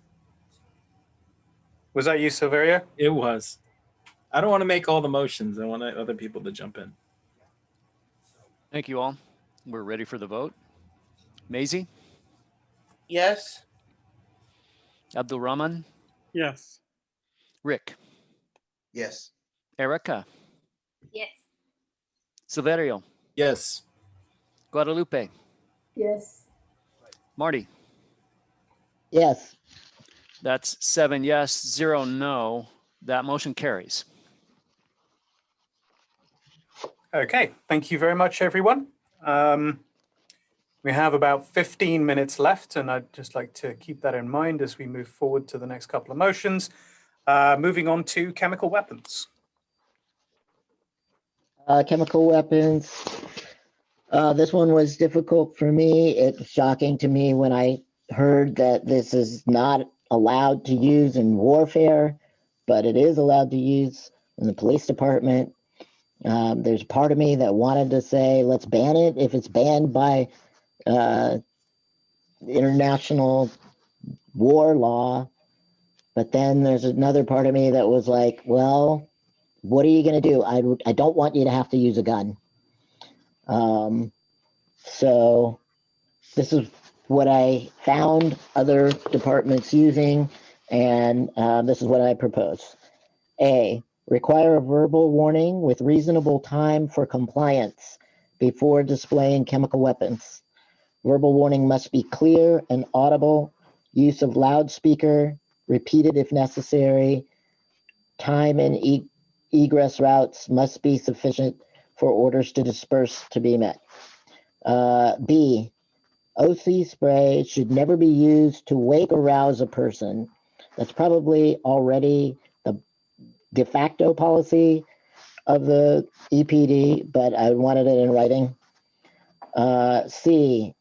Was that you, Silverio? it was. I don't want to make all the motions. I want other people to jump in. Thank you all. We're ready for the vote. Maisie, Yes. Abdul Rahman, Yes. Rick, Yes. Erica, Yes. Silverio, Yes. Guadalupe, Yes. Marty. Yes. That's 7 yes, 0 no. That motion carries. Okay, thank you very much, everyone. We have about 15 minutes left, and I'd just like to keep that in mind as we move forward to the next couple of motions. Moving on to chemical weapons. Chemical weapons. This one was difficult for me. It's shocking to me when I heard that this is not allowed to use in warfare, but it is allowed to use in the police department. There's a part of me that wanted to say, let's ban it if it's banned by international war law. But then there's another part of me that was like, well, what are you going to do? I don't want you to have to use a gun. So this is what I found other departments using, and this is what I propose. A, require a verbal warning with reasonable time for compliance before displaying chemical weapons. Verbal warning must be clear and audible. Use of loudspeaker, repeated if necessary. Time and egress routes must be sufficient for orders to disperse to be met. B, OC spray should never be used to wake or rouse a person. That's probably already the de facto policy of the EPD, but I wanted it in writing. C,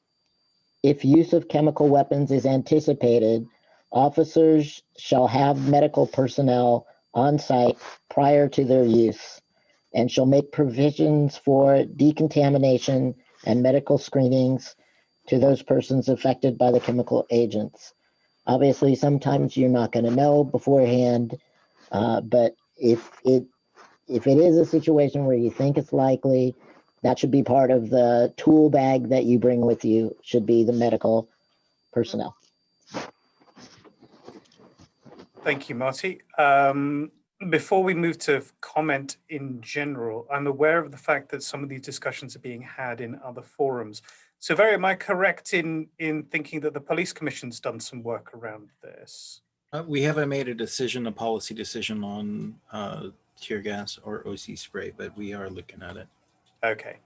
if use of chemical weapons is anticipated, officers shall have medical personnel on site prior to their use and shall make provisions for decontamination and medical screenings to those persons affected by the chemical agents. Obviously, sometimes you're not going to know beforehand, but if it is a situation where you think it's likely, that should be part of the tool bag that you bring with you, should be the medical personnel. Thank you, Marty. Before we move to comment in general, I'm aware of the fact that some of these discussions are being had in other forums. So, Very, am I correct in thinking that the Police Commission's done some work around this? We haven't made a policy decision on tear gas or OC spray, but we are looking at it. Okay.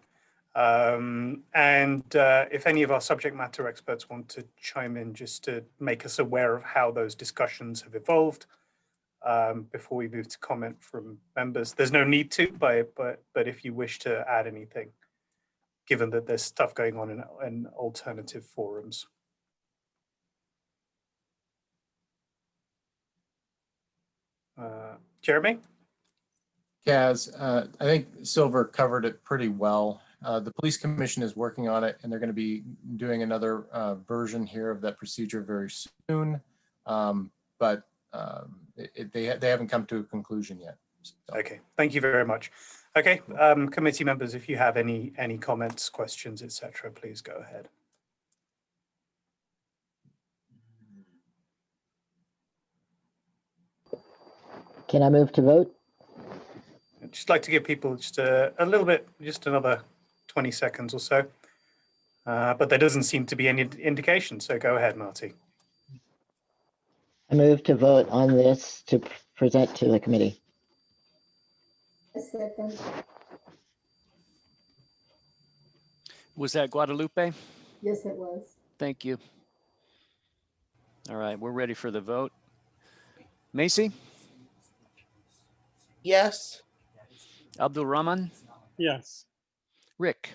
If any of our subject matter experts want to chime in just to make us aware of how those discussions have evolved before we move to comment from members, there's no need to, but if you wish to add anything, given that there's stuff going on in alternative forums. Jeremy? Kaz, I think Silver covered it pretty well. The Police Commission is working on it, and they're going to be doing another version here of that procedure very soon. But they haven't come to a conclusion yet. So. Okay, thank you very much. Okay, committee members, if you have any comments, questions, etc., please go ahead. Can I move to vote? I'd just like to give people just a little bit, just another 20 seconds or so. But there doesn't seem to be any indication, so go ahead, Marty. I move to vote on this to present to the committee. A second. Was that Guadalupe? Yes, it was. Thank you. All right, we're ready for the vote. Macy? Yes. Abdul Rahman? Yes. Rick?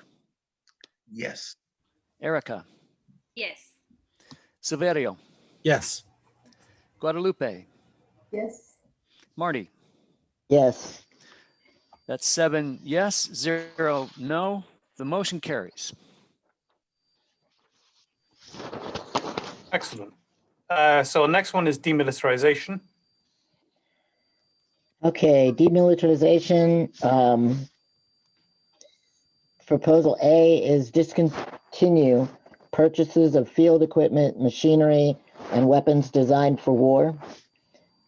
Yes. Erica? Yes. Silverio? Yes. Guadalupe? Yes. Marty? Yes. That's 7 yes, 0 no. The motion carries. Excellent. So our next one is demilitarization. Okay, demilitarization. Proposal A is discontinue purchases of field equipment, machinery, and weapons designed for war.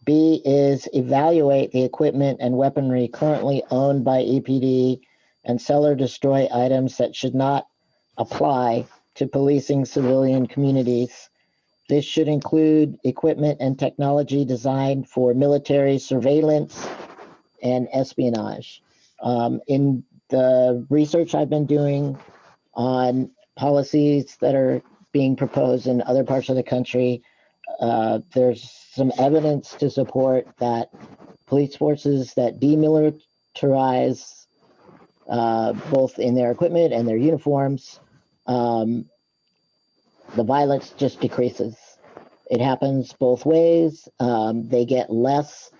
B is evaluate the equipment and weaponry currently owned by EPD and sell or destroy items that should not apply to policing civilian communities. This should include equipment and technology designed for military surveillance and espionage. In the research I've been doing on policies that are being proposed in other parts of the country, there's some evidence to support that police forces that demilitarize both in their equipment and their uniforms, the violence just decreases. It happens both ways. They get less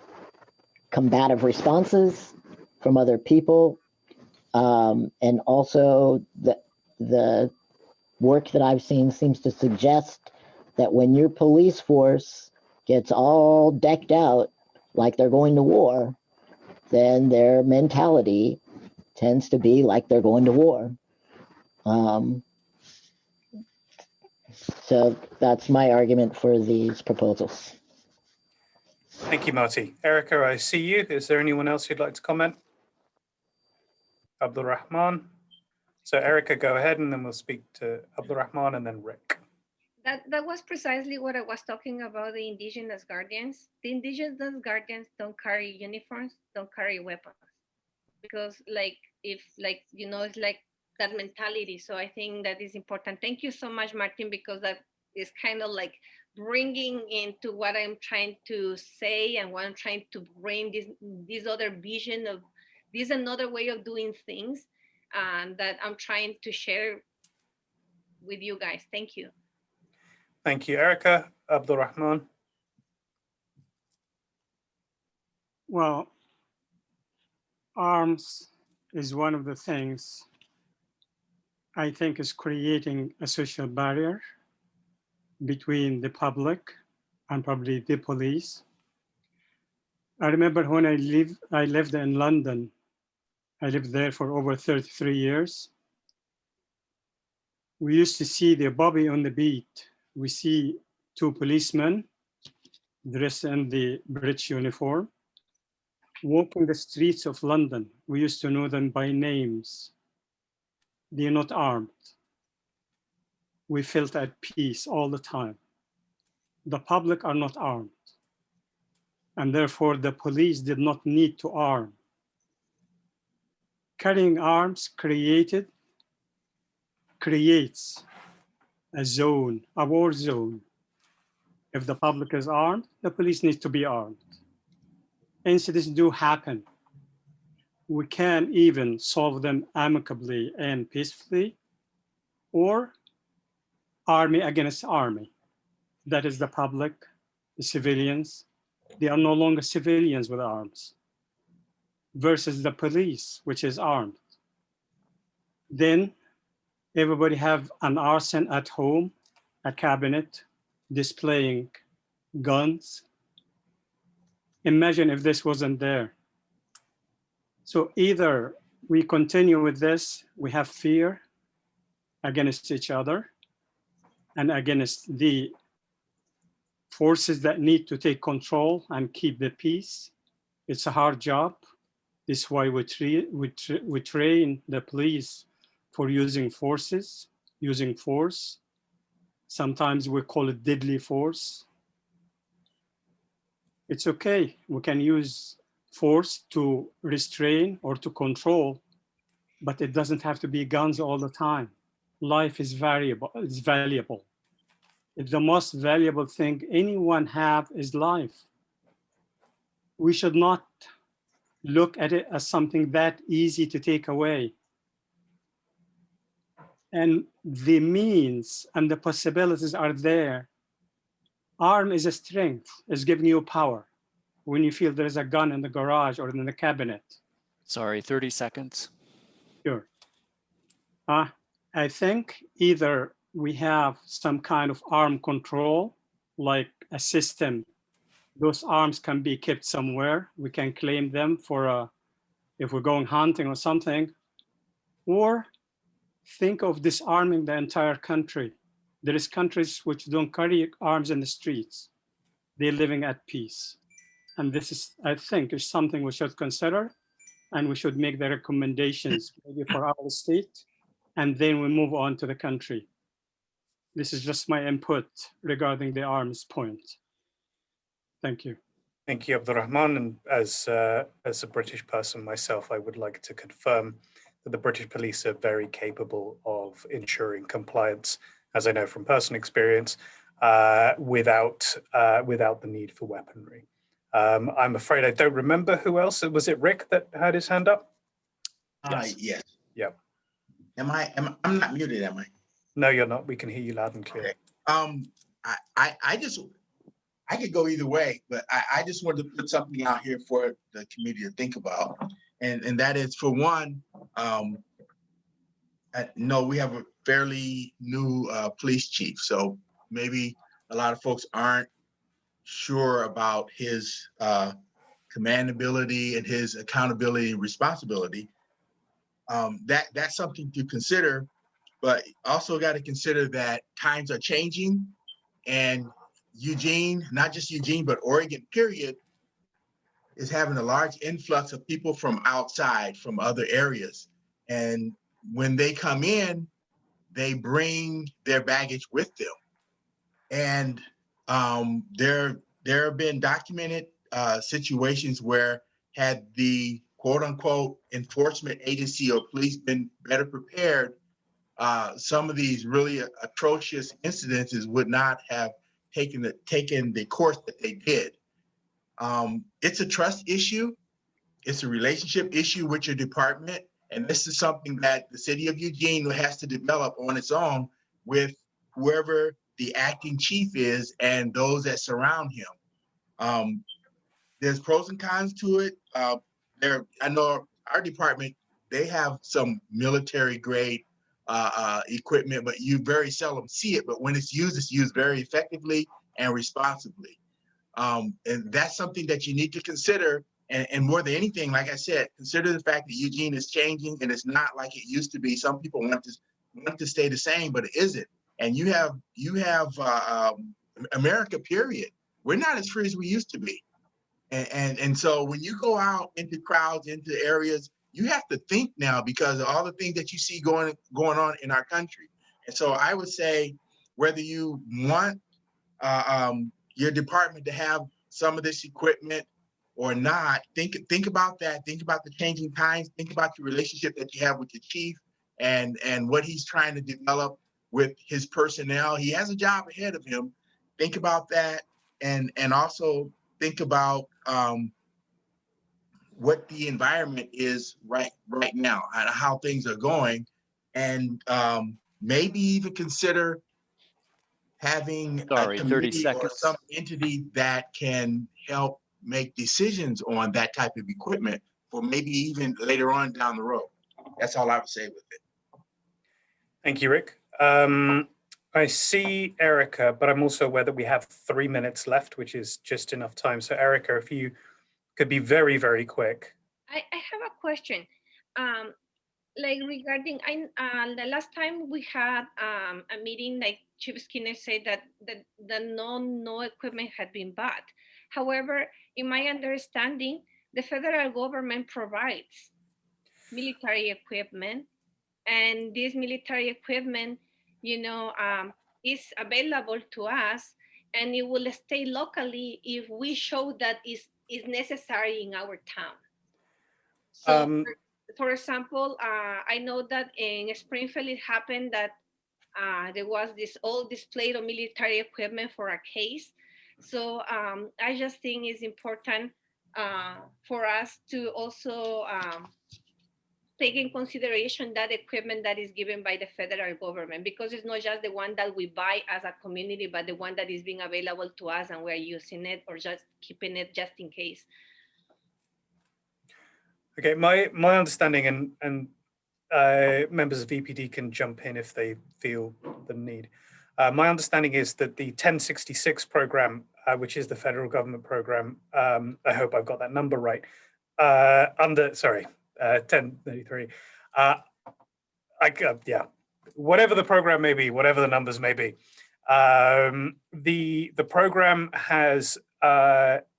combative responses from other people. And also the work that I've seen seems to suggest that when your police force gets all decked out like they're going to war, then their mentality tends to be like they're going to war. So that's my argument for these proposals. Thank you, Marty. Erica, I see you. Is there anyone else who'd like to comment? Abdul Rahman. So Erica, go ahead, and then we'll speak to Abdul Rahman and then Rick. That was precisely what I was talking about, the indigenous guardians. The indigenous guardians don't carry uniforms, don't carry weapons. Because it's like that mentality. So I think that is important. Thank you so much, Martin, because that is kind of like bringing into what I'm trying to say and what I'm trying to bring this other vision of this another way of doing things that I'm trying to share with you guys. Thank you. Thank you, Erica. Abdul Rahman. Well, arms is one of the things I think is creating a social barrier between the public and probably the police. I remember when I lived in London. I lived there for over 33 years. We used to see the Bobby on the beat. We see two policemen dressed in the British uniform walking the streets of London. We used to know them by names. They're not armed. We felt at peace all the time. The public are not armed. And therefore the police did not need to arm. Carrying arms creates a zone, a war zone. If the public is armed, the police need to be armed. Incidents do happen. We can even solve them amicably and peacefully, or army against army. That is the public, the civilians. They are no longer civilians with arms versus the police, which is armed. Then everybody have an arsenal at home, a cabinet displaying guns. Imagine if this wasn't there. So either we continue with this, we have fear against each other and against the forces that need to take control and keep the peace. It's a hard job. This is why we train the police for using force. Sometimes we call it deadly force. It's okay. We can use force to restrain or to control, but it doesn't have to be guns all the time. Life is variable, it's valuable. It's the most valuable thing anyone have is life. We should not look at it as something that easy to take away. And the means and the possibilities are there. Arm is a strength, it's giving you power. When you feel there's a gun in the garage or in the cabinet. Sorry, 30 seconds. Sure. I think either we have some kind of arm control, like a system. Those arms can be kept somewhere. We can claim them for if we're going hunting or something, or think of disarming the entire country. There is countries which don't carry arms in the streets. They're living at peace. And this is, I think, is something we should consider, and we should make the recommendations maybe for our state, and then we move on to the country. This is just my input regarding the arms point. Thank you. Thank you, Abdurrahman. And as a British person myself, I would like to confirm that the British police are very capable of ensuring compliance, as I know from personal experience, without the need for weaponry. I'm afraid I don't remember who else. Was it Rick that had his hand up? Yes. Yes. Yeah. I'm not muted, am I? No, you're not. We can hear you loud and clear. Okay. I could go either way, but I just wanted to put something out here for the committee to think about. And that is, for one, no, we have a fairly new police chief. So maybe a lot of folks aren't sure about his command ability and his accountability and responsibility. That's something to consider, but also got to consider that times are changing, and Eugene, not just Eugene, but Oregon, period, is having a large influx of people from outside, from other areas. And when they come in, they bring their baggage with them. And there have been documented situations where, had the quote unquote enforcement agency or police been better prepared, some of these really atrocious incidences would not have taken the course that they did. It's a trust issue. It's a relationship issue with your department. And this is something that the city of Eugene has to develop on its own with whoever the acting chief is and those that surround him. There's pros and cons to it. I know our department, they have some military grade equipment, but you very seldom see it. But when it's used very effectively and responsibly. And that's something that you need to consider. And more than anything, like I said, consider the fact that Eugene is changing and it's not like it used to be. Some people want to stay the same, but it isn't. And you have America, period. We're not as free as we used to be. And so when you go out into crowds, into areas, you have to think now because of all the things that you see going on in our country. And so I would say, whether you want your department to have some of this equipment or not, think about that. Think about the changing times. Think about your relationship that you have with your chief and what he's trying to develop with his personnel. He has a job ahead of him. Think about that, and also think about what the environment is right now and how things are going, and maybe even consider having a 30 committee or seconds. some entity that can help make decisions on that type of equipment for maybe even later on down the road. That's all I would say with it. Thank you, Rick. I see Erica, but I'm also aware that we have 3 minutes left, which is just enough time. So Erica, if you could be very, very quick. I have a question. Like regarding, the last time we had a meeting, like Chief Skinner said that no equipment had been bought. However, in my understanding, the federal government provides military equipment, and this military equipment, is available to us, and it will stay locally if we show that is necessary in our town. So, for example, I know that in Springfield it happened that there was this old display of military equipment for a case. So I just think it's important for us to also take in consideration that equipment that is given by the federal government, because it's not just the one that we buy as a community, but the one that is being available to us and we're using it or just keeping it just in case. Okay, my understanding, and members of VPD can jump in if they feel the need. My understanding is that the 1066 program, which is the federal government program, I hope I've got that number right, 1033. Yeah, whatever the program may be, whatever the numbers may be, the program has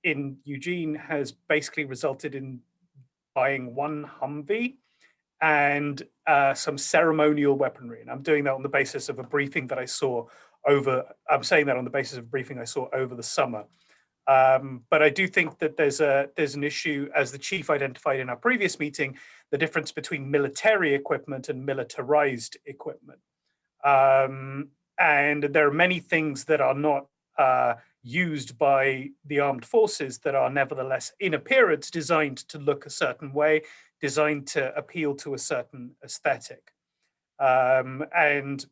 in Eugene has basically resulted in buying one Humvee and some ceremonial weaponry. And I'm doing that on the basis of a briefing that I saw I'm saying that on the basis of a briefing I saw over the summer. But I do think that there's an issue, as the chief identified in our previous meeting, the difference between military equipment and militarized equipment. And there are many things that are not used by the armed forces that are nevertheless in appearance designed to look a certain way, designed to appeal to a certain aesthetic. And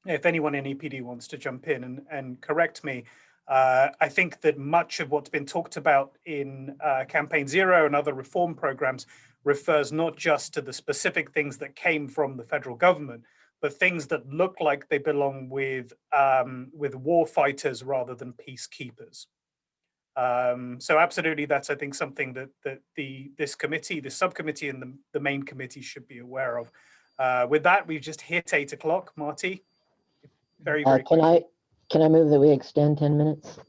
if anyone in EPD wants to jump in and correct me, I think that much of what's been talked about in Campaign Zero and other reform programs refers not just to the specific things that came from the federal government, but things that look like they belong with war fighters rather than peacekeepers. So absolutely, that's, I think, something that this subcommittee, and the main committee should be aware of. With that, we've just hit 8 o'clock. Marty, very quick. Can I move that we extend 10 minutes?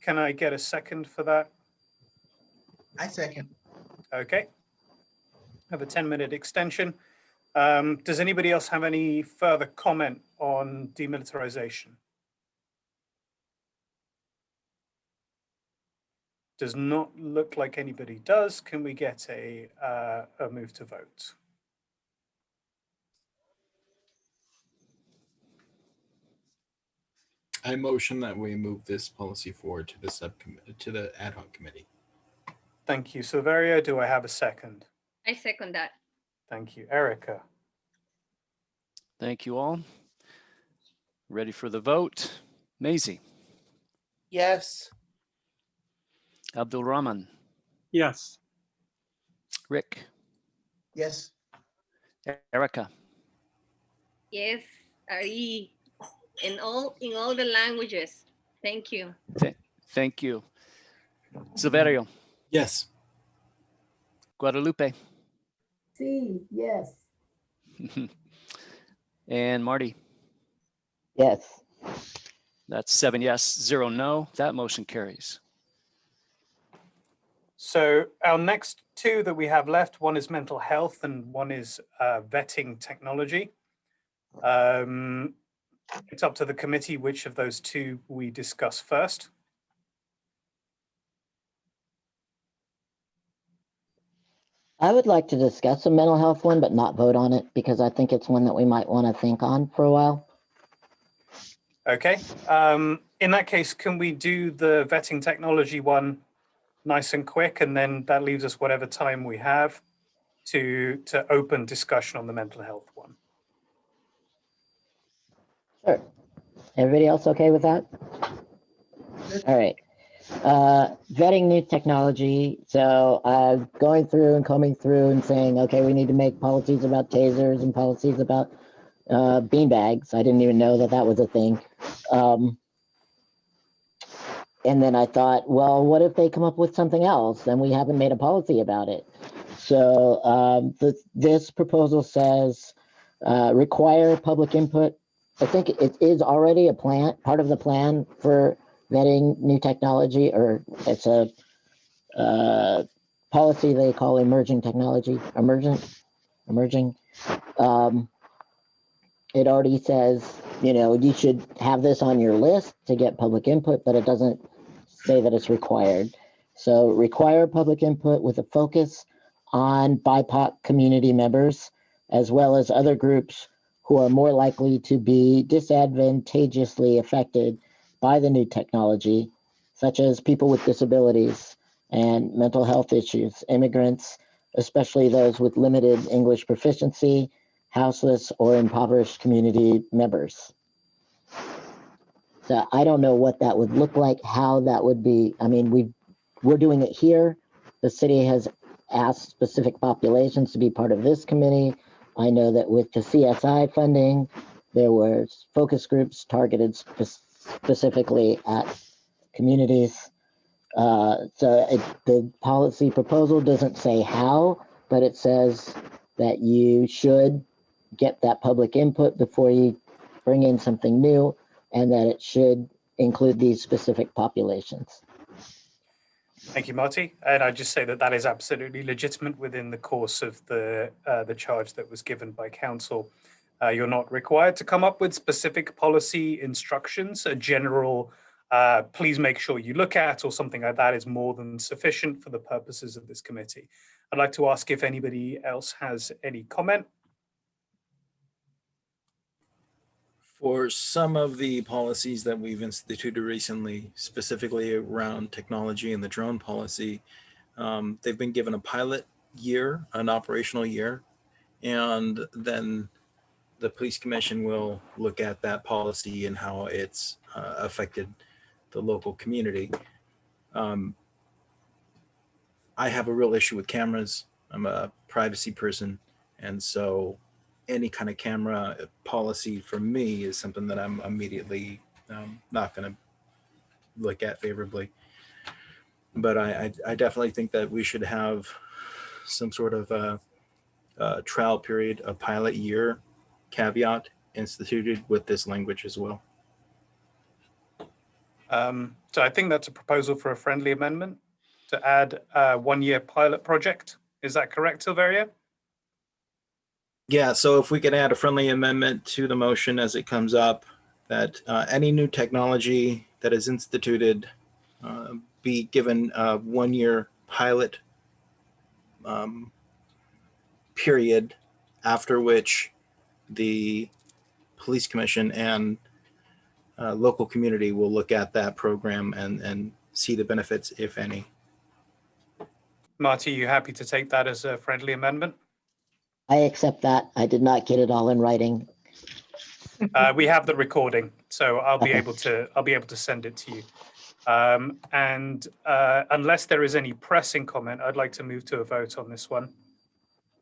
Can I get a second for that? I second. Okay. Have a 10-minute extension. Does anybody else have any further comment on demilitarization? Does not look like anybody does. Can we get a move to vote? I motion that we move this policy forward to the subcommittee, to the ad hoc committee. Thank you, Silverio. Do I have a second? I second that. Thank you, Erica. Thank you all. Ready for the vote? Maisie. Yes. Abdul Rahman. Yes. Rick. Yes. Erica. Yes, Ari, in all the languages. Thank you. Thank you. Silverio, Yes. Guadalupe, C, yes. and Marty. Yes. That's 7 yes, 0 no. That motion carries. So our next two that we have left, one is mental health and one is vetting technology. It's up to the committee which of those two we discuss first. I would like to discuss a mental health one, but not vote on it because I think it's one that we might want to think on for a while. Okay. In that case, can we do the vetting technology one nice and quick, and then that leaves us whatever time we have to open discussion on the mental health one. Sure. Everybody else okay with that? All right. Vetting new technology. So going through and combing through and saying, okay, we need to make policies about tasers and policies about beanbags. I didn't even know that that was a thing. And then I thought, well, what if they come up with something else? Then we haven't made a policy about it. So this proposal says require public input. I think it is already a plan, part of the plan for vetting new technology, or it's a policy they call emerging technology, emerging. It already says, you know, you should have this on your list to get public input, but it doesn't say that it's required. So require public input with a focus on BIPOC community members, as well as other groups who are more likely to be disadvantageously affected by the new technology, such as people with disabilities and mental health issues, immigrants, especially those with limited English proficiency, houseless or impoverished community members. So I don't know what that would look like, how that would be. I mean, we're doing it here. The city has asked specific populations to be part of this committee. I know that with the CSI funding, there were focus groups targeted specifically at communities. The policy proposal doesn't say how, but it says that you should get that public input before you bring in something new, and that it should include these specific populations. Thank you, Marty. And I just say that that is absolutely legitimate within the course of the charge that was given by council. You're not required to come up with specific policy instructions. A general, please make sure you look at, or something like that is more than sufficient for the purposes of this committee. I'd like to ask if anybody else has any comment. For some of the policies that we've instituted recently, specifically around technology and the drone policy, they've been given a pilot year, an operational year, and then the police commission will look at that policy and how it's affected the local community. I have a real issue with cameras. I'm a privacy person, and so any kind of camera policy for me is something that I'm immediately not going to look at favorably. But I definitely think that we should have some sort of a trial period, a pilot year caveat instituted with this language as well. So I think that's a proposal for a friendly amendment to add a 1-year pilot project. Is that correct, Silverio? Yeah, so if we could add a friendly amendment to the motion as it comes up, that any new technology that is instituted be given a 1-year pilot period, after which the police commission and local community will look at that program and see the benefits, if any. Marty, you happy to take that as a friendly amendment? I accept that. I did not get it all in writing. We have the recording, so I'll be Okay. able to send it to you. And unless there is any pressing comment, I'd like to move to a vote on this one,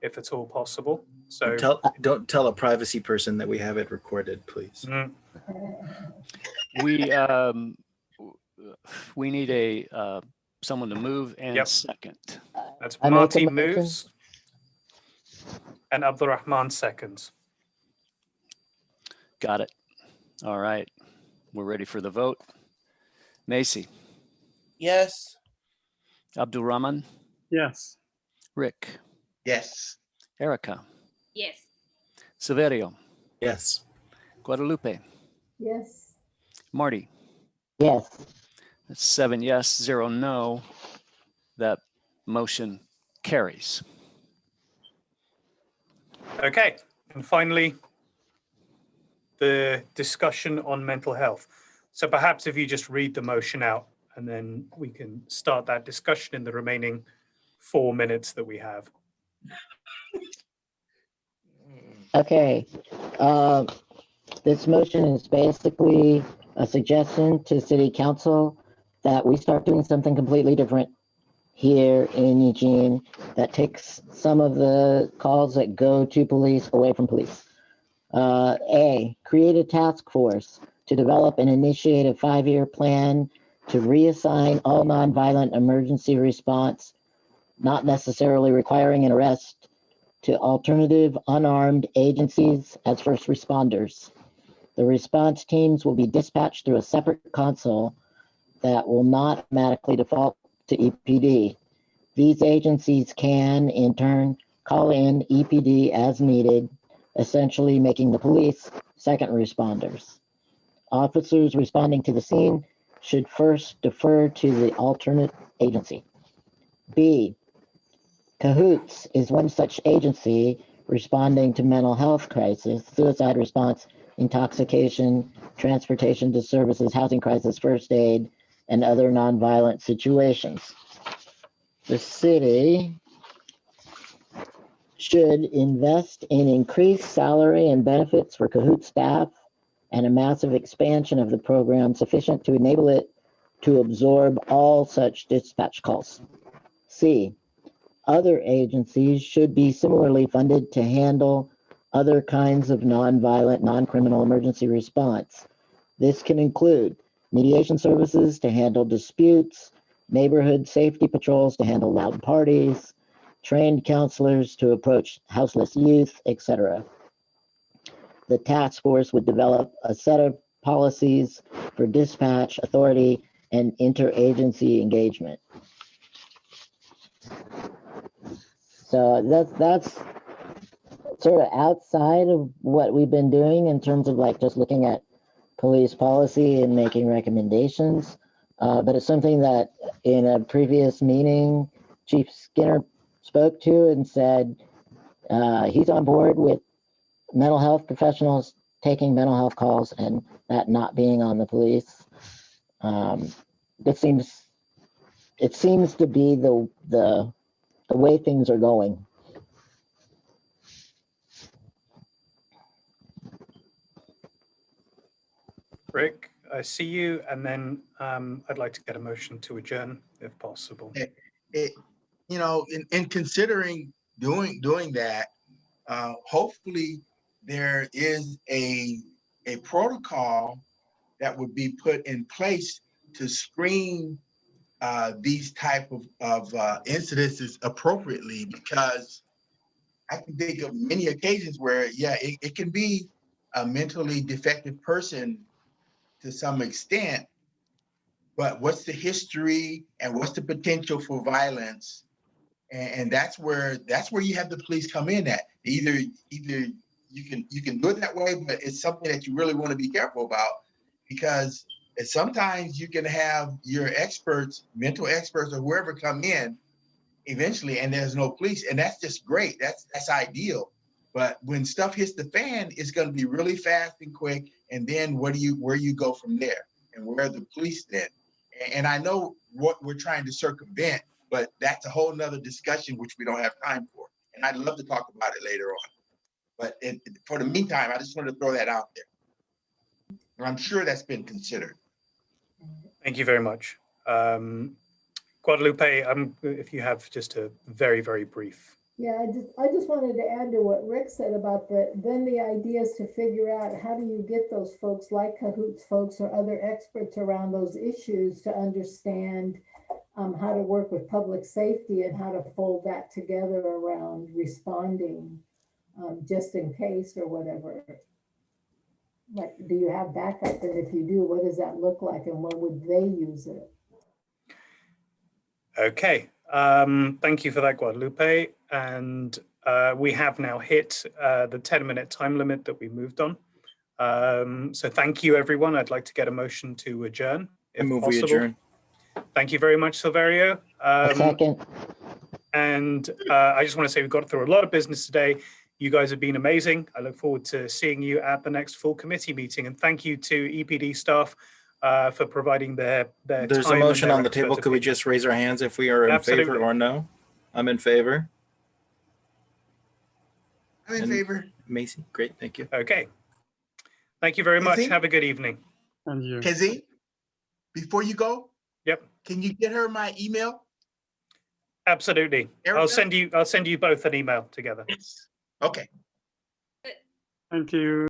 if at all possible. So Don't tell a privacy person that we have it recorded, please. we need a someone to move and Yep. second. That's I make a Marty motion. moves and Abdurrahman seconds. Got it. All right. We're ready for the vote. Macy, Yes. Abdulrahman, Yes. Rick, Yes. Erica, Yes. Severio, Yes. Guadalupe, Yes. Marty. Yes. That's 7 yes, 0 no. That motion carries. Okay, and finally, the discussion on mental health. So perhaps if you just read the motion out, and then we can start that discussion in the remaining 4 minutes that we have. Okay. This motion is basically a suggestion to City Council that we start doing something completely different here in Eugene that takes some of the calls that go to police away from police. A, create a task force to develop and initiate a 5-year plan to reassign all nonviolent emergency response, not necessarily requiring an arrest, to alternative unarmed agencies as first responders. The response teams will be dispatched through a separate console that will not automatically default to EPD. These agencies can, in turn, call in EPD as needed, essentially making the police second responders. Officers responding to the scene should first defer to the alternate agency. B, Cahoots is one such agency responding to mental health crisis, suicide response, intoxication, transportation to services, housing crisis, first aid, and other nonviolent situations. The city should invest in increased salary and benefits for Cahoots staff and a massive expansion of the program sufficient to enable it to absorb all such dispatch calls. C, other agencies should be similarly funded to handle other kinds of nonviolent, non-criminal emergency response. This can include mediation services to handle disputes, neighborhood safety patrols to handle loud parties, trained counselors to approach houseless youth, etc. The task force would develop a set of policies for dispatch, authority, and interagency engagement. So that's sort of outside of what we've been doing in terms of like just looking at police policy and making recommendations. But it's something that in a previous meeting, Chief Skinner spoke to and said he's on board with mental health professionals taking mental health calls and that not being on the police. It seems to be the way things are going. Rick, I see you, and then I'd like to get a motion to adjourn if possible. In considering doing that, hopefully there is a protocol that would be put in place to screen these type of incidences appropriately, because I can think of many occasions where, it can be a mentally defective person to some extent, but what's the history and what's the potential for violence? And that's where you have the police come in at. Either you can do it that way, but it's something that you really want to be careful about, because sometimes you can have your experts, mental experts, or whoever come in eventually, and there's no police, and that's just great. That's ideal. But when stuff hits the fan, it's going to be really fast and quick. And then where you go from there, and where are the police then? And I know what we're trying to circumvent, but that's a whole nother discussion, which we don't have time for. And I'd love to talk about it later on. But for the meantime, I just wanted to throw that out there. And I'm sure that's been considered. Thank you very much. Guadalupe, if you have just a very, very brief Yeah, I just wanted to add to what Rick said about the idea is to figure out how do you get those folks like Cahoots folks or other experts around those issues to understand how to work with public safety and how to fold that together around responding just in case or whatever. Like, do you have backup? And if you do, what does that look like and when would they use it? Okay, thank you for that, Guadalupe. And we have now hit the 10-minute time limit that we moved on. So thank you, everyone. I'd like to get a motion to adjourn, I if move we possible. adjourn. Thank you very much, Silverio. A second. And I just want to say we've got through a lot of business today. You guys have been amazing. I look forward to seeing you at the next full committee meeting. And thank you to EPD staff for providing their There's time a motion and their on the table. expert Could we opinion. just raise our hands if we are in favor Absolutely. or no? I'm in favor. I'm in And- favor. Macy, great, thank you. Okay. Thank you very much. Kizzy? Have a good evening. And you. Kizzy, before you go, Yep, can you get her my email? absolutely. Erica? I'll send you both an email together. Yes. Okay. Thank you.